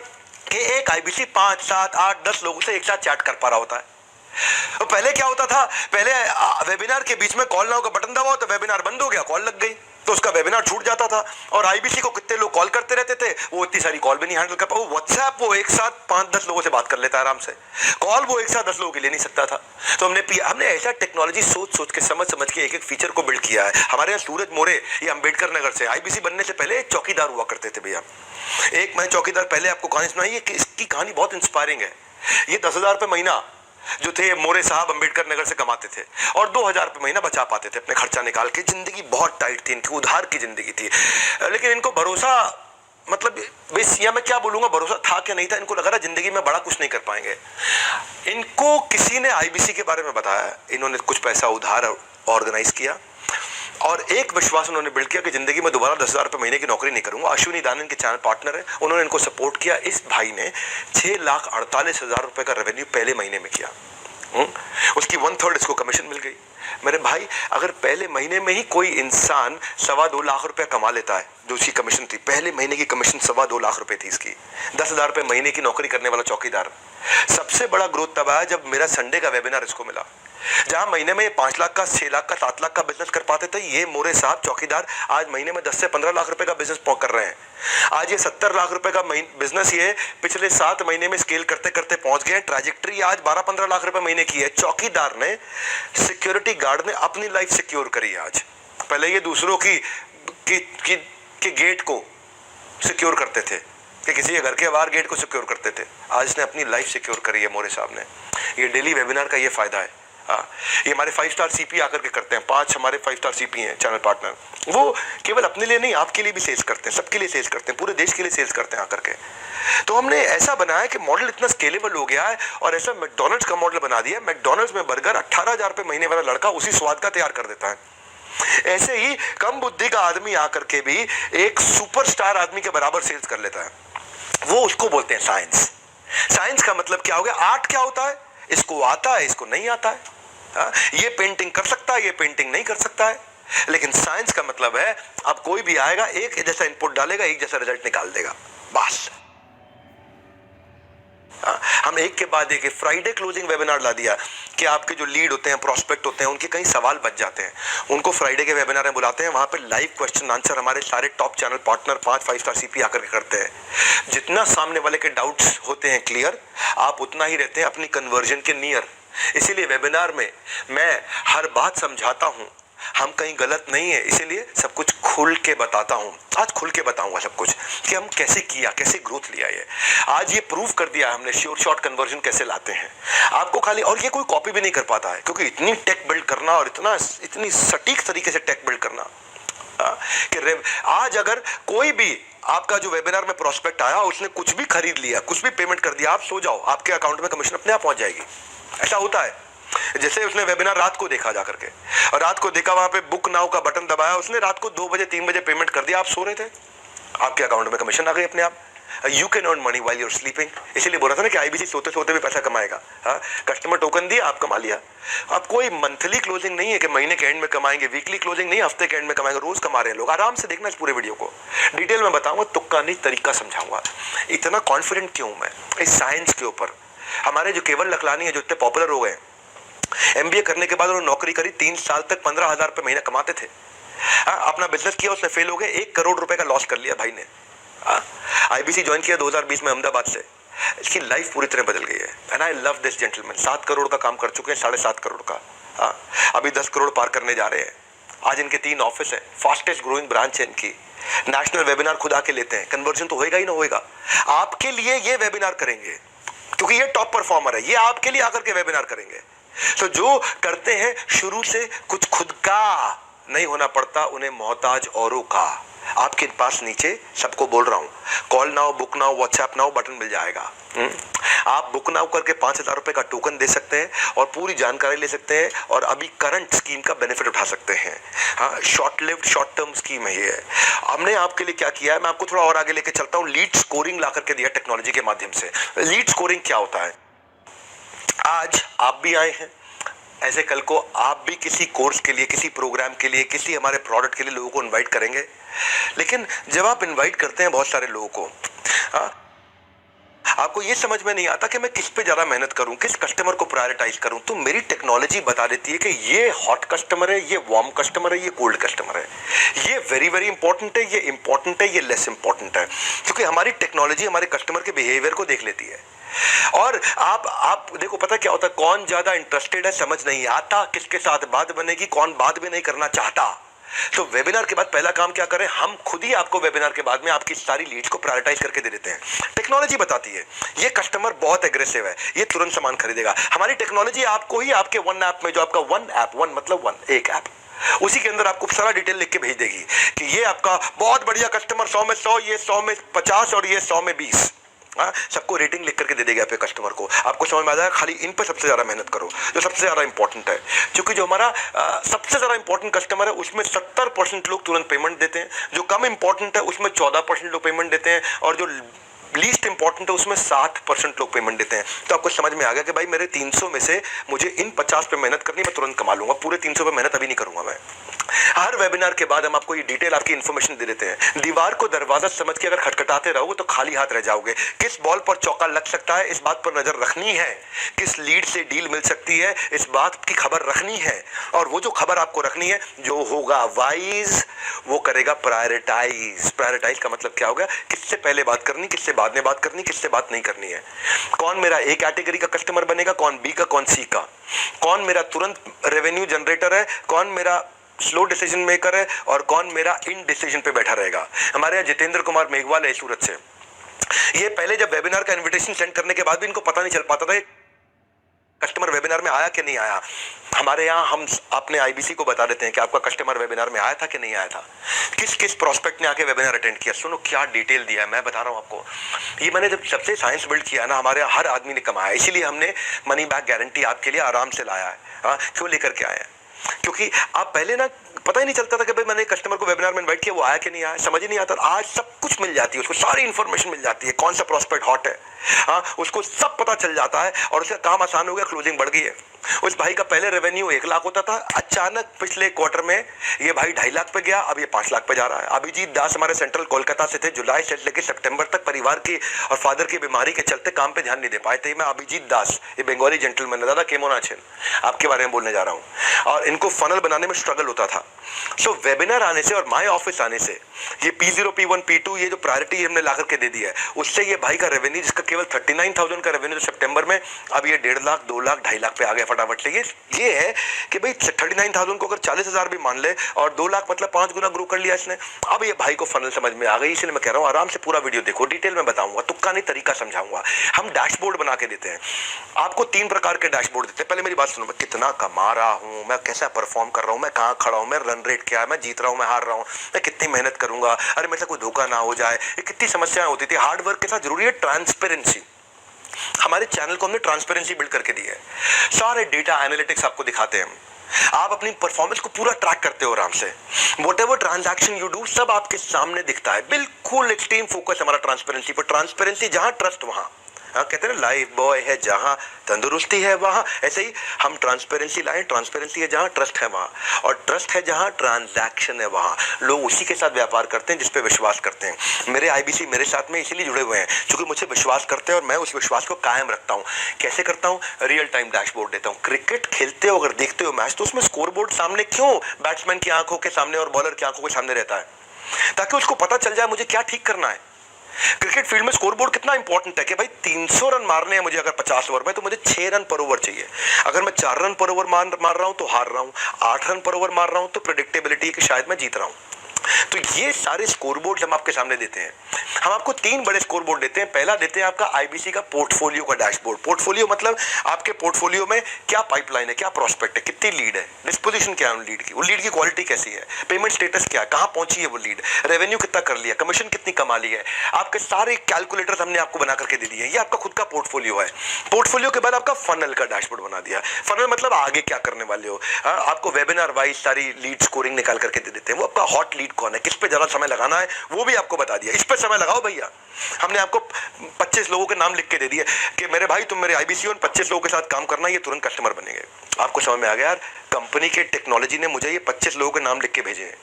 कि एक आईबीसी 5, 7, 8, 10 लोगों से एक साथ चैट कर पा रहा होता है। तो पहले क्या होता था, पहले वेबिनार के बीच में कॉल नाउ का बटन दबाओ तो वेबिनार बंद हो गया, कॉल लग गई तो उसका वेबिनार छूट जाता था और आईबीसी को कितने लोग कॉल करते रहते थे, वो इतनी सारी कॉल भी नहीं हैंडल कर पाए। व्हाट्सएप वो एक साथ 5-10 लोगों से बात कर लेता है आराम से, कॉल वो एक साथ 10 लोगों के ले नहीं सकता था। तो हमने ऐसा टेक्नोलॉजी सोच के समझ के एक फीचर को बिल्ड किया है। हमारे यहाँ सूरज मोरे, ये अम्बेडकर नगर से, आईबीसी बनने से पहले एक चौकीदार हुआ करते थे भैया। एक मैं चौकीदार, पहले आपको कहानी सुनाई, इसकी कहानी बहुत इंस्पायरिंग है। ये 10,000 रुपये महीना जो थे मोरे साहब अम्बेडकर नगर से कमाते थे और 2,000 रुपये महीना बचा पाते थे अपने खर्चा निकाल के। जिंदगी बहुत टाइट थी इनकी, उधार की जिंदगी थी, लेकिन इनको भरोसा, मतलब या मैं क्या बोलूंगा, भरोसा था क्या नहीं था, इनको लग रहा जिंदगी में बड़ा कुछ नहीं कर पाएंगे। इनको किसी ने आईबीसी के बारे में बताया, इन्होंने कुछ पैसा उधार ऑर्गेनाइज किया और एक विश्वास उन्होंने बिल्ड किया कि जिंदगी में दोबारा 10,000 रुपये महीने की नौकरी नहीं करूंगा। अश्विनी दानन के चैनल पार्टनर है, उन्होंने इनको सपोर्ट किया। इस भाई ने 6,48,000 रुपये का रेवेन्यू पहले महीने में किया। उसकी 1/3 इसको कमीशन मिल गई। मेरे भाई, अगर पहले महीने में ही कोई इंसान 2.25 लाख रुपया कमा लेता है, जो उसकी कमीशन थी, पहले महीने की कमीशन 2.25 लाख रुपए थी इसकी, 10,000 रुपये महीने की नौकरी करने वाला चौकीदार। सबसे बड़ा ग्रोथ तब आया जब मेरा संडे का वेबिनार इसको मिला, जहां महीने में ये 5 लाख का, 6 लाख का, 7 लाख का बिजनेस कर पाते थे, ये मोरे साहब चौकीदार आज महीने में 10 से 15 लाख रुपए का बिजनेस कर रहे हैं। आज ये 70 लाख रुपए का बिजनेस ये पिछले 7 महीने में स्केल करते करते पहुंच गए। ट्रैजेक्टरी आज 12-15 लाख रुपए महीने की है। चौकीदार ने, सिक्योरिटी गार्ड ने अपनी लाइफ सिक्योर करी आज। पहले ये दूसरों की गेट को सिक्योर करते थे, कि किसी के घर के बाहर गेट को सिक्योर करते थे, आज इसने अपनी लाइफ सिक्योर करी है मोरे साहब ने। ये डेली वेबिनार का ये फायदा है। ये हमारे 5 स्टार सीपी आकर के करते हैं, 5 हमारे 5 स्टार सीपी हैं चैनल पार्टनर। वो केवल अपने लिए नहीं, आपके लिए भी सेल्स करते हैं, सबके लिए सेल्स करते हैं, पूरे देश के लिए सेल्स करते हैं आकर के। तो हमने ऐसा बनाया कि मॉडल इतना स्केलेबल हो गया है, और ऐसा मैकडॉनल्ड्स का मॉडल बना दिया। मैकडॉनल्ड्स में बर्गर 18,000 रुपये महीने वाला लड़का उसी स्वाद का तैयार कर देता है। ऐसे ही कम बुद्धि का आदमी आकर के भी एक सुपरस्टार आदमी के बराबर सेल्स कर लेता है। वो उसको बोलते हैं साइंस। साइंस का मतलब क्या हो गया? आर्ट क्या होता है? इसको आता है, इसको नहीं आता है। ये पेंटिंग कर सकता है, ये पेंटिंग नहीं कर सकता है। लेकिन साइंस का मतलब है अब कोई भी आएगा, एक जैसा इनपुट डालेगा, एक जैसा रिजल्ट निकाल देगा, बस। हम एक के बाद एक फ्राइडे क्लोजिंग वेबिनार ला दिया कि आपके जो लीड होते हैं, प्रोस्पेक्ट होते हैं, उनके कई सवाल बच जाते हैं, उनको फ्राइडे के वेबिनार में बुलाते हैं। वहां पे लाइव क्वेश्चन आंसर हमारे सारे top channel partner 5 star CP आकर के करते हैं। जितना सामने वाले के डाउट्स होते हैं क्लियर, आप उतना ही रहते हैं अपनी कन्वर्जन के नियर। इसीलिए वेबिनार में मैं हर बात समझाता हूं, हम कहीं गलत नहीं है, इसीलिए सब कुछ खुल के बताता हूं। आज खुल के बताऊंगा सब कुछ कि हम कैसे किया, कैसे ग्रोथ लिया। ये आज ये प्रूव कर दिया हमने श्योर शॉर्ट कन्वर्जन कैसे लाते हैं आपको खाली। और ये कोई कॉपी भी नहीं कर पाता है, क्योंकि इतनी टेक बिल्ड करना और इतनी सटीक तरीके से टेक बिल्ड करना कि आज अगर कोई भी आपका जो वेबिनार में प्रोस्पेक्ट आया, उसने कुछ भी खरीद लिया, कुछ भी पेमेंट कर दिया, आप सो जाओ, आपके अकाउंट में कमीशन अपने आप पहुंच जाएगी। ऐसा होता है। जैसे उसने वेबिनार रात को देखा जाकर के, और रात को देखा, वहां पे बुक नाउ का बटन दबाया, उसने रात को 2 बजे 3 बजे पेमेंट कर दिया, आप सो रहे थे, आपके अकाउंट में कमीशन आ गई अपने आप। You can earn money while you are sleeping. इसीलिए बोला था ना कि आईबीसी सोते सोते भी पैसा कमाएगा। कस्टमर टोकन दिया, आप कमा लिया। अब कोई मंथली क्लोजिंग नहीं है कि महीने के एंड में कमाएंगे, वीकली क्लोजिंग नहीं, हफ्ते के एंड में कमाएंगे, रोज कमा रहे हैं लोग। आराम से देखना इस पूरे वीडियो को, डिटेल में बताऊंगा, तुक्का नहीं तरीका समझाऊंगा। इतना कॉन्फिडेंट क्यों मैं इस साइंस के ऊपर? हमारे जो केवल लखलानी है, जो इतने पॉपुलर हो गए, MBA करने के बाद उन्होंने नौकरी करी, 3 साल तक 15,000 रुपये महीना कमाते थे। अपना बिजनेस किया, उसने फेल हो गए, 1 करोड़ रुपए का लॉस कर लिया भाई ने। IBC ज्वाइन किया 2020 में अहमदाबाद से। इसकी लाइफ पूरी तरह बदल गई है। And I love this gentleman. 7 crore का काम कर चुके हैं, 7.5 करोड़ का। अभी 10 करोड़ पार करने जा रहे हैं। आज इनके 3 ऑफिस है, फास्टेस्ट ग्रोइंग ब्रांच है इनकी। नेशनल वेबिनार खुद आके लेते हैं। कन्वर्जन तो होएगा ही ना होएगा। आपके लिए ये वेबिनार करेंगे, क्योंकि ये टॉप परफॉर्मर है, ये आपके लिए आकर के वेबिनार करेंगे। तो जो करते हैं शुरू से, कुछ खुद का नहीं होना पड़ता, उन्हें मोहताज औरों का। आपके पास नीचे सबको बोल रहा हूं, call now, book now, WhatsApp now button मिल जाएगा। आप बुक नाउ करके 5,000 रुपए का टोकन दे सकते हैं और पूरी जानकारी ले सकते हैं, और अभी करंट स्कीम का बेनिफिट उठा सकते हैं। हाँ, short lived short term scheme है ये। हमने आपके लिए क्या किया है, मैं आपको थोड़ा और आगे लेके चलता हूं। लीड स्कोरिंग ला करके दिया टेक्नोलॉजी के माध्यम से। लीड स्कोरिंग क्या होता है? आज आप भी आए हैं, ऐसे कल को आप भी किसी कोर्स के लिए, किसी प्रोग्राम के लिए, किसी हमारे प्रोडक्ट के लिए लोगों को इनवाइट करेंगे। लेकिन जब आप इनवाइट करते हैं बहुत सारे लोगों को, आपको ये समझ में नहीं आता कि मैं किस पे ज्यादा मेहनत करूं, किस कस्टमर को प्रायोरिटाइज करूं। तो मेरी टेक्नोलॉजी बता देती है कि ये हॉट कस्टमर है, ये वार्म कस्टमर है, ये कोल्ड कस्टमर है, ये वेरी वेरी इंपॉर्टेंट है, ये इंपॉर्टेंट है, ये लेस इंपॉर्टेंट है। क्योंकि हमारी टेक्नोलॉजी हमारे कस्टमर के बिहेवियर को देख लेती है। और आप देखो, पता क्या होता है, कौन ज्यादा इंटरेस्टेड है समझ नहीं आता, किसके साथ बात बनेगी, कौन बात भी नहीं करना चाहता। तो वेबिनार के बाद पहला काम क्या करें, हम खुद ही आपको वेबिनार के बाद में आपकी सारी लीड्स को प्रायोरिटाइज करके दे देते हैं। टेक्नोलॉजी बताती है ये कस्टमर बहुत एग्रेसिव है, ये तुरंत सामान खरीदेगा। हमारी टेक्नोलॉजी आपको ही आपके वन ऐप में, जो आपका वन ऐप, वन मतलब वन, एक ऐप, उसी के अंदर आपको सारा डिटेल लिख के भेज देगी कि ये आपका बहुत बढ़िया कस्टमर, 100 में 100, ये 100 में 50 और ये 100 में 20। हाँ, सबको रेटिंग लिख करके दे देगा आपके कस्टमर को। आपको समझ में आ जाएगा, खाली इन पर सबसे ज़्यादा मेहनत करो जो सबसे ज़्यादा इंपॉर्टेंट है। क्योंकि जो हमारा सबसे ज़्यादा इंपॉर्टेंट कस्टमर है उसमें 70% लोग तुरंत पेमेंट देते हैं, जो कम इंपॉर्टेंट है उसमें 14% लोग पेमेंट देते हैं, और जो लीस्ट इंपॉर्टेंट है उसमें 7% लोग पेमेंट देते हैं। तो आपको समझ में आ गया कि भाई मेरे 300 में से मुझे इन 50 पे मेहनत करनी, मैं तुरंत कमा लूंगा, पूरे 300 पे मेहनत अभी नहीं करूंगा मैं। हर वेबिनार के बाद हम आपको ये डिटेल आपकी इन्फॉर्मेशन दे देते हैं। दीवार को दरवाजा समझ के अगर खटखटाते रहोगे तो खाली हाथ रह जाओगे। किस बॉल पर चौका लग सकता है इस बात पर नजर रखनी है, किस लीड से डील मिल सकती है इस बात की खबर रखनी है, और वो जो खबर आपको रखनी है, जो होगा वाइज वो करेगा प्रायोरिटाइज। प्रायोरिटाइज का मतलब क्या होगा, किससे पहले बात करनी, किससे बाद में बात करनी, किससे बात नहीं करनी है, कौन मेरा ए कैटेगरी का कस्टमर बनेगा, कौन बी का, कौन सी का, कौन मेरा तुरंत रेवेन्यू जनरेटर है, कौन मेरा स्लो डिसीजन मेकर है, और कौन मेरा इन डिसीजन पे बैठा रहेगा। हमारे यहाँ जितेंद्र कुमार मेघवाल है सूरत से, ये पहले जब वेबिनार का इनविटेशन सेंड करने के बाद भी इनको पता नहीं चल पाता था कस्टमर वेबिनार में आया कि नहीं आया। हमारे यहाँ हम अपने आईबीसी को बता देते हैं कि आपका कस्टमर वेबिनार में आया था कि नहीं आया था, किस किस प्रोस्पेक्ट ने आके वेबिनार अटेंड किया। सुनो क्या डिटेल दिया है, मैं बता रहा हूँ आपको। ये मैंने जब सबसे साइंस बिल्ड किया ना, हमारे यहाँ हर आदमी ने कमाया, इसीलिए हमने मनी बैक गारंटी आपके लिए आराम से लाया है। हाँ, क्यों लेकर के आए हैं, क्योंकि आप पहले ना पता ही नहीं चलता था कि भाई मैंने कस्टमर को वेबिनार में इनवाइट किया, वो आया कि नहीं आया, समझ ही नहीं आता। आज सब कुछ मिल जाती है उसको, सारी इन्फॉर्मेशन मिल जाती है, कौन सा प्रोस्पेक्ट हॉट है, हाँ उसको सब पता चल जाता है, और उसका काम आसान हो गया, क्लोजिंग बढ़ गई है। उस भाई का पहले रेवेन्यू 1 लाख होता था, अचानक पिछले क्वार्टर में ये भाई 2.5 लाख पे गया, अब ये 5 लाख पे जा रहा है। अभिजीत दास हमारे सेंट्रल कोलकाता से थे, जुलाई से लेकर सितंबर तक परिवार की और फादर की बीमारी के चलते काम पे ध्यान नहीं दे पाए थे। मैं अभिजीत दास, ये बंगाली जेंटलमैन है, दादा केमोना छेन, आपके बारे में बोलने जा रहा हूँ। और इनको फनल बनाने में स्ट्रगल होता था। सो वेबिनार आने से और माय ऑफिस आने से ये P0, P1, P2 ये जो प्रायोरिटी हमने ला करके दे दी है, उससे ये भाई का रेवेन्यू जिसका केवल 39,000 का रेवेन्यू सितंबर में, अब ये 1.5 लाख, 2 लाख, 2.5 लाख पे आ गया फटाफट से। ये है कि भाई 39,000 को अगर 40,000 भी मान ले और 2 लाख मतलब 5 गुना ग्रो कर लिया इसने। अब ये भाई को फनल समझ में आ गई, इसलिए मैं कह रहा हूँ आराम से पूरा वीडियो देखो, डिटेल में बताऊंगा, तुक्का नहीं तरीका समझाऊंगा। हम डैशबोर्ड बना के देते हैं आपको, 3 प्रकार के डैशबोर्ड देते हैं। पहले मेरी बात सुनो, मैं कितना कमा रहा हूँ, मैं कैसा परफॉर्म कर रहा हूँ, मैं कहाँ खड़ा हूँ, मैं रन रेट क्या है, मैं जीत रहा हूँ, मैं हार रहा हूँ, मैं कितनी मेहनत करूंगा, अरे मेरे से कोई धोखा ना हो जाए, ये कितनी समस्याएं होती थी। हार्ड वर्क के साथ जरूरी है ट्रांसपेरेंसी। हमारे चैनल को हमने ट्रांसपेरेंसी बिल्ड करके दी है, सारे डेटा एनालिटिक्स आपको दिखाते हैं हम, आप अपनी परफॉर्मेंस को पूरा ट्रैक करते हो आराम से। व्हाटएवर ट्रांजैक्शन यू डू सब आपके सामने दिखता है, बिल्कुल एक्सट्रीम फोकस हमारा ट्रांसपेरेंसी पर। ट्रांसपेरेंसी जहां ट्रस्ट वहां, हाँ कहते हैं ना लाइफ बॉय है जहां तंदुरुस्ती है वहां, ऐसे ही हम ट्रांसपेरेंसी लाएं। ट्रांसपेरेंसी है जहां ट्रस्ट है वहां, और ट्रस्ट है जहां ट्रांजैक्शन है वहां। लोग उसी के साथ व्यापार करते हैं जिस पे विश्वास करते हैं। मेरे आईबीसी मेरे साथ में इसीलिए जुड़े हुए हैं क्योंकि मुझे विश्वास करते हैं और मैं उस विश्वास को कायम रखता हूं। कैसे करता हूं, रियल टाइम डैशबोर्ड देता हूं। क्रिकेट खेलते हो अगर देखते हो मैच, तो उसमें स्कोरबोर्ड सामने क्यों बैट्समैन की आंखों के सामने और बॉलर की आंखों के सामने रहता है, ताकि उसको पता चल जाए मुझे क्या ठीक करना है। क्रिकेट फील्ड में स्कोरबोर्ड कितना इंपॉर्टेंट है कि भाई 300 रन मारने हैं मुझे अगर 50 ओवर में, तो मुझे 6 रन पर ओवर चाहिए। अगर मैं 4 रन पर ओवर मार रहा हूं तो हार रहा हूं, 8 रन पर ओवर मार रहा हूं तो प्रेडिक्टेबिलिटी है कि शायद मैं जीत रहा हूं। तो ये सारे स्कोरबोर्ड हम आपके सामने देते हैं। हम आपको 3 बड़े स्कोरबोर्ड देते हैं। पहला देते हैं आपका आईबीसी का पोर्टफोलियो का डैशबोर्ड। पोर्टफोलियो मतलब आपके पोर्टफोलियो में क्या पाइपलाइन है, क्या प्रोस्पेक्ट है, कितनी लीड है, डिस्पोजिशन क्या है उन लीड की, वो लीड की क्वालिटी कैसी है, पेमेंट स्टेटस क्या है, कहां पहुंची है वो लीड, रेवेन्यू कितना कर लिया, कमीशन कितनी कमा ली है। आपके सारे कैलकुलेटर्स हमने आपको बना करके दे दिए। ये आपका खुद का पोर्टफोलियो है। पोर्टफोलियो के बाद आपका फनल का डैशबोर्ड बना दिया। फनल मतलब आगे क्या करने वाले हो। आपको वेबिनार वाइज सारी लीड स्कोरिंग निकाल करके दे देते हैं। वो आपका हॉट लीड कौन है, किस पे ज्यादा समय लगाना है, वो भी आपको बता दिया। इस पे समय लगाओ भैया। हमने आपको 25 लोगों के नाम लिख के दे दिए कि मेरे भाई तुम मेरे आईबीसी और 25 लोगों के साथ काम करना, ये तुरंत कस्टमर बनेंगे। आपको समझ में आ गया यार, कंपनी के टेक्नोलॉजी ने मुझे ये 25 लोगों के नाम लिख के भेजे हैं।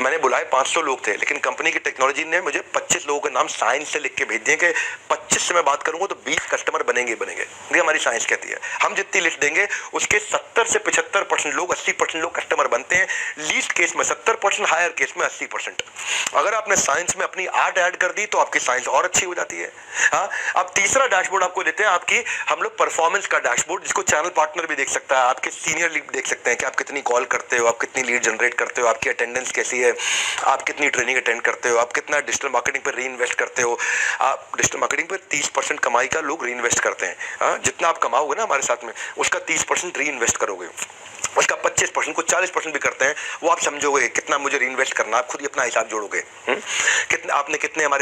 मैंने बुलाए 500 लोग थे, लेकिन कंपनी की टेक्नोलॉजी ने मुझे 25 लोगों के नाम साइंस से लिख के भेज दिए कि 25 से मैं बात करूंगा तो 20 कस्टमर बनेंगे बनेंगे। ये हमारी साइंस कहती है। हम जितनी लिस्ट देंगे उसके 70 से 75% लोग, 80% लोग कस्टमर बनते हैं। लीस्ट केस में 70%, हायर केस में 80%। अगर आपने साइंस में अपनी आर्ट ऐड कर दी तो आपकी साइंस और अच्छी हो जाती है। हाँ, अब तीसरा डैशबोर्ड आपको देते हैं आपकी हम लोग परफॉर्मेंस का डैशबोर्ड, जिसको चैनल पार्टनर भी देख सकता है। आपके सीनियर लीड देख सकते हैं कि आप कितनी कॉल करते हो, आप कितनी लीड जनरेट करते हो, आपकी अटेंडेंस कैसी है, आप कितनी ट्रेनिंग अटेंड करते हो, आप कितना डिजिटल मार्केटिंग पर री इन्वेस्ट करते हो। आप डिजिटल मार्केटिंग पर 30% कमाई का लोग री इन्वेस्ट करते हैं। हाँ, जितना आप कमाओगे ना हमारे साथ में, उसका 30% री इन्वेस्ट करोगे, उसका 25% को 40% भी करते हैं। वो आप समझोगे कितना मुझे री इन्वेस्ट करना, आप खुद ही अपना हिसाब जोड़ोगे। कितना आपने कितने हमारे